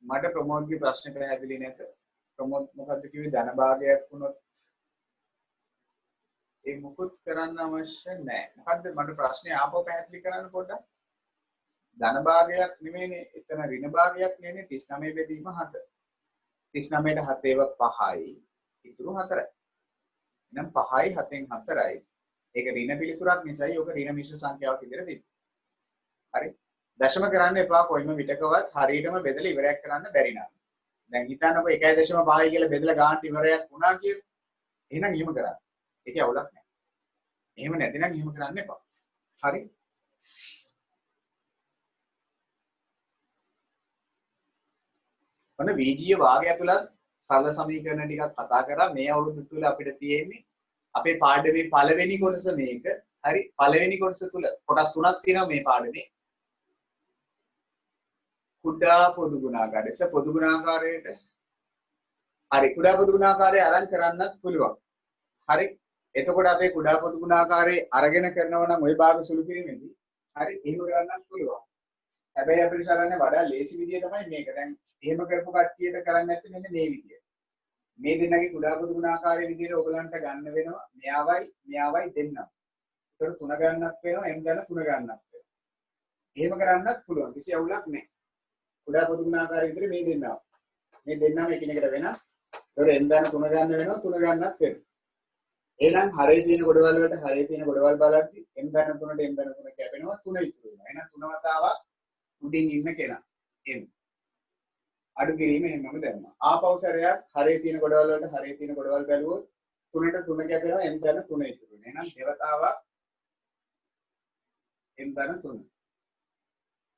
මට ප්‍රමෝද්ගේ ප්‍රශ්නේ පැහැදිලි නැත. ප්‍රමෝද් මොකද්ද කිව්වේ ධන භාගයක් වුණොත් ඒ මුකුත් කරන්න අවශ්‍ය නැහැ. මොකද්ද මට ප්‍රශ්නේ ආපහු පැහැදිලි කරන්න පොඩ්ඩක්. ධන භාගයක් නෙමෙයිනේ එතන ඍණ භාගයක් නෙමෙයි 39 බෙදීම 7. 39ට 7 ඒවා 5යි ඉතුරු 4යි. එහෙනම් 5යි 7න් 4යි. ඒක ඍණ පිළිතුරක් නිසායි ඔක ඍණ මිශ්‍ර සංඛ්‍යාවක් විදිහට තිබ්බේ. හරි. දශම කරන්න එපා කොයිම විටකවත් හරියටම බෙදලා ඉවරයක් කරන්න බැරි නම්. දැන් හිතන්නකො 1.5 කියලා බෙදලා ගන්නට ඉවරයක් වුණා කියලා. එහෙනම් එහෙම කරන්න. ඒකේ අවුලක් නැහැ. එහෙම නැතිනම් එහෙම කරන්න එපා. හරි. ඔන්න වීජීය වාගය ඇතුළත් සරල සමීකරණ ටිකක් කතා කරා. මේ අවුරුදු තුල අපිට තියෙන්නේ අපේ පාඩමේ පළවෙනි කොටස මේක. හරි. පළවෙනි කොටස තුල කොටස් තුනක් තියෙනවා මේ පාඩමේ. කුඩා පොදු ගුණාකාරය. පොදු ගුණාකාරයට හරි කුඩා පොදු ගුණාකාරය අරන් කරන්නත් පුළුවන්. හරි. එතකොට අපේ කුඩා පොදු ගුණාකාරය අරගෙන කරනවා නම් ওই භාග සුළු කිරීමේදී හරි එහෙම කරන්නත් පුළුවන්. හැබැයි අපිට කරන්නේ වඩා ලේසි විදිය තමයි මේක. දැන් එහෙම කරපු කට්ටියට කරන්න නැත්නම් මෙන්න මේ විදිය. මේ දෙන්නගේ කුඩා පොදු ගුණාකාරයේ විදියට ඔයගලන්ට ගන්න වෙනවා. මෙයාවයි දෙන්නම. ඒතර තුන ගන්නත් වෙනවා, m ගන්න තුන ගන්නත් වෙනවා. එහෙම කරන්නත් පුළුවන්. කිසි අවුලක් නැහැ. කුඩා පොදු ගුණාකාරයේ විදියට මේ දෙන්නම. මේ දෙන්නම එකිනෙකට වෙනස්. ඒතර m ගන්න තුන ගන්න වෙනවා, තුන ගන්නත් වෙනවා. එහෙනම් හරේ තියෙන ගොඩවල් වලට හරේ තියෙන ගොඩවල් බලද්දි m ගන්න තුනට m ගන්න තුන කැපෙනවා, තුන ඉතුරු වෙනවා. එහෙනම් තුන වතාවක් උඩින් ඉන්න කෙනා m අඩු කිරීම එහෙමම දැම්මා. ආපහු සැරයක් හරේ තියෙන ගොඩවල් වලට හරේ තියෙන ගොඩවල් බැලුවොත් තුනට තුන කැපෙනවා m ගන්න තුන ඉතුරු වෙනවා. එහෙනම් දෙවතාවක් m ගන්න තුන.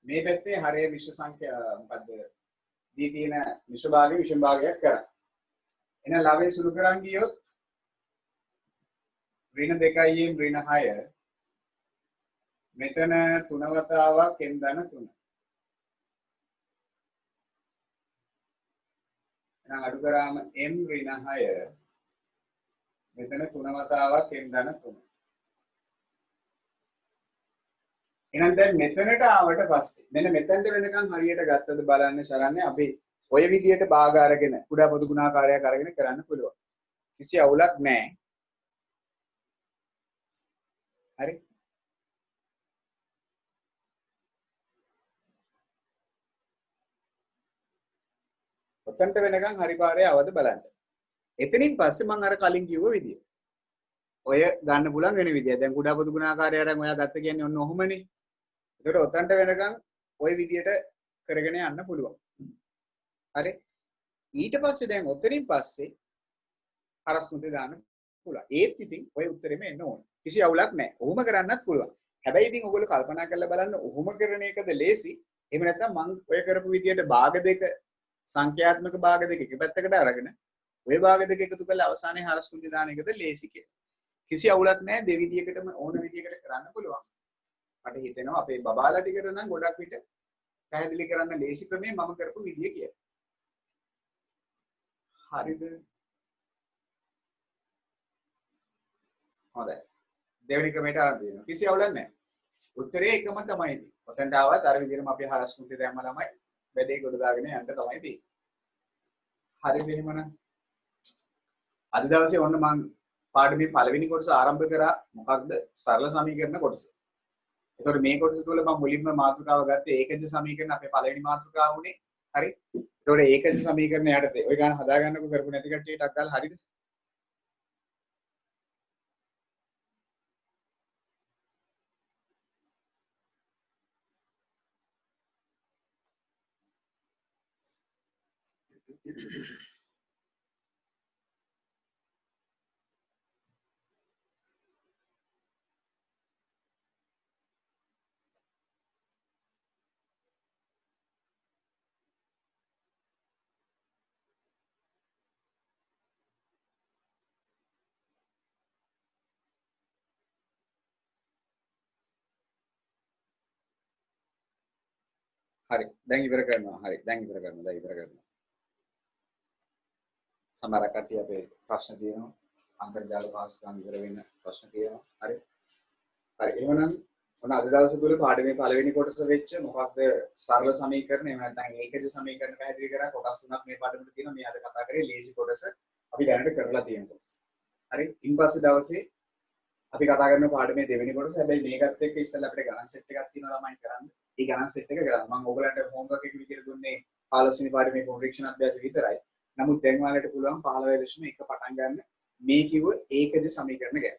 මේ පැත්තේ හරේ මිශ්‍ර සංඛ්‍යා මොකද්ද? දී තියෙන මිශ්‍ර භාගයේ විෂම භාගයක් කරා. එහෙනම් ළමයි සුළු කරන් ගියොත් ඍණ 2යි ඍණ 6 මෙතන තුන වතාවක් m ගන්න 3. එහෙනම් අඩු කරාම m ඍණ 6 මෙතන තුන වතාවක් m ගන්න 3. එහෙනම් දැන් මෙතනට ආවට පස්සේ මෙන්න මෙතනට වෙනකන් හරියට ගත්තද බලන්න ශරණ්‍ය අපි ඔය විදියට භාග අරගෙන කුඩා පොදු ගුණාකාරයක් අරගෙන කරන්න පුළුවන්. කිසි අවුලක් නැහැ. හරි. ඔතනට වෙනකන් හරි පාරේ අවද බලන්න. එතනින් පස්සේ මම අර කලින් කිව්ව විදිය. ඔය ගන්න පුළුවන් වෙන විදිය. දැන් කුඩාපොදු ගුණාකාරය අරන් ඔයා ගත්ත කියන්නේ ඔන්න ඔහොමනේ. ඒකට ඔතනට වෙනකන් ওই විදියට කරගෙන යන්න පුළුවන්. හරි. ඊට පස්සේ දැන් ඔතනින් පස්සේ හරස්මුතේ දාන්න පුළුවන්. ඒත් ඉතින් ඔය උත්තරෙම එන්න ඕන. කිසි අවුලක් නැහැ. ඔහොම කරන්නත් පුළුවන්. හැබැයි ඉතින් ඔයගොල්ලෝ කල්පනා කරලා බලන්න ඔහොම කරන එකද ලේසි? එහෙම නැත්නම් මම ඔය කරපු විදියට භාග දෙක සංඛ්‍යාත්මක භාග දෙක එක පැත්තකට අරගෙන ඔය භාග දෙක එකතු කරලා අවසානයේ හරස්මුතේ දාන එකද ලේසි කියලා. කිසි අවුලක් නැහැ. දෙවිදියකටම ඕන විදියකට කරන්න පුළුවන්. මට හිතෙනවා අපේ බබාලා ටිකට නම් ගොඩක් විට පැහැදිලි කරන්න ලේසි ක්‍රමය මම කරපු විදිය කියලා. හරිද? හොඳයි. දෙවෙනි ක්‍රමයට ආරම්භ වෙනවා. කිසි අවුලක් නැහැ. උත්තරේ එකම තමයි ඉතින්. ඔතෙන්ට ආවත් අර විදිහටම අපි හරස් මුත්තේ දැම්ම ළමයි වැඩේ ගොඩ දාගෙන යන්න තමයි තියෙන්නේ. හරිද එහෙමනම්? අද දවසේ ඔන්න මම පාඩමේ පළවෙනි කොටස ආරම්භ කරා මොකක්ද? සරල සමීකරණ කොටස. ඒතකොට මේ කොටස තුළ මම මුලින්ම මාතෘකාව ගත්තේ ඒකජ සමීකරණ අපේ පළවෙනි මාතෘකාව උනේ. හරි? ඒතකොට ඒකජ සමීකරණ යටතේ ඔය ගාන හදාගන්නකො කරපු නැති කට්ටියට අක්කල් හරිද? හරි. දැන් ඉවර කරනවා. හරි. දැන් ඉවර කරනවා. දැන් ඉවර කරනවා. සමහර කට්ටිය අපේ ප්‍රශ්න තියෙනවා. අන්තර්ජාල පාසුකම් ඉවර වෙන ප්‍රශ්න තියෙනවා. හරි. හරි. එහෙනම් ඔන්න අද දවසේ තුල පාඩමේ පළවෙනි කොටස වෙච්ච මොකක්ද සරල සමීකරණ එහෙම නැත්නම් ඒකජ සමීකරණ පැහැදිලි කරා කොටස් තුනක් මේ පාඩමේ තියෙනවා. මේ අද කතා කරේ ලේසි කොටස අපි දැනට කරලා තියෙන කොටස. හරි. ඊපස්සේ දවසේ අපි කතා කරන පාඩමේ දෙවෙනි කොටස. හැබැයි මේකත් එක්ක ඉස්සෙල්ලා අපිට ගණන් සෙට් එකක් තියෙනවා ළමයි කරන්න. ඒ ගණන් සෙට් එක කරන්න. මම ඔයගලන්ට හෝම්වර්ක් එක විදිහට දුන්නේ 15 වෙනි පාඩමේ පුනරීක්ෂණ අභ්‍යාස විතරයි. නමුත් දැන් ඔයාලට පුළුවන් 15.1 පටන් ගන්න මේ කිව්ව ඒකජ සමීකරණ ගැන.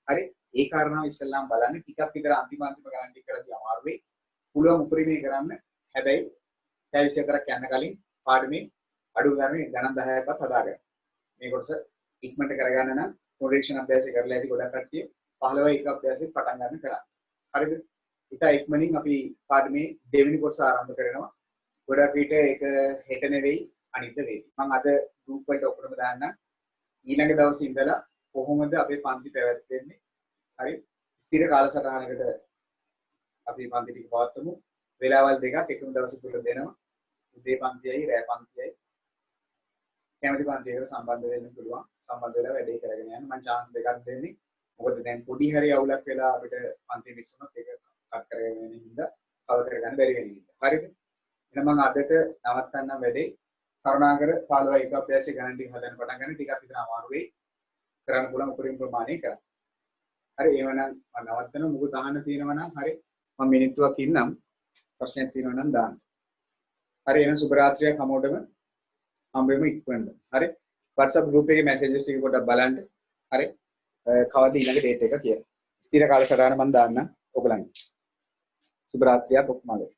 හරි? ඒ කාරණාව ඉස්සෙල්ලාම බලන්න ටිකක් විතර අන්තිම ගණන් ටික කරලා අමාරු වෙයි. පුළුවන් උපරිමේ කරන්න. හැබැයි දැන් 24ක් යන්න කලින් පාඩමේ අඩු ගානේ ගණන් 10ක්වත් හදාගන්න. මේ කොටස ඉක්මනට කරගන්න නම් පුනරීක්ෂණ අභ්‍යාසය කරලා ඇති ගොඩක් කට්ටිය 15 අභ්‍යාසෙත් පටන් ගන්න කරා. හරිද? ඉතින් ඉක්මනින් අපි පාඩමේ දෙවෙනි කොටස ආරම්භ කරනවා. ගොඩක් විට ඒක හෙට නෙවෙයි අනිත් වෙයි. මම අද ගෲප් වලට ඔක්කොම දාන්න ඊළඟ දවසේ ඉඳලා කොහොමද අපේ පන්ති පැවැත්වෙන්නේ? හරි? ස්ථිර කාලසටහනකට අපි පන්ති ටික පවත්වමු. වෙලාවල් දෙකක් එකම දවසේ තුල දෙනවා. උදේ පන්තියයි රෑ පන්තියයි. කැමති පන්තියකට සම්බන්ධ වෙන්න පුළුවන්. සම්බන්ධ වෙලා වැඩේ කරගෙන යන්න. මම chance දෙකක් දෙන්නේ. මොකද දැන් පොඩි හරි අවුලක් වෙලා අපිට පන්ති මිස් වුණොත් ඒක කට් කරගෙන යන හින්දා කවර් කරගන්න බැරි වෙන හින්දා. හරිද? එහෙනම් මම අදට නවත්තන්නම් වැඩේ. කරුණාකර 15 අභ්‍යාසයේ ගණන් ටික හදන්න පටන් ගන්න. ටිකක් විතර අමාරු වෙයි. කරන්න පුළුවන් උපරිම ප්‍රමාණය කරන්න. හරි එහෙනම් මම නවත්තනවා. මුකුත් අහන්න තියෙනවා නම් හරි. මම මිනිත්තුවක් ඉන්නම්. ප්‍රශ්නයක් තියෙනවා නම් දාන්න. හරි එහෙනම් සුබ රාත්‍රියක් හැමෝටම. හම්බෙමු ඉක්මනට. හරි. WhatsApp group එකේ messages ටික පොඩ්ඩක් බලන්න. හරි. කවද ඊළඟ date එක කියලා. ස්ථිර කාලසටහන මම දාන්නම් ඔයගලන්ට. සුබ රාත්‍රියක් ඔක්කොමලට.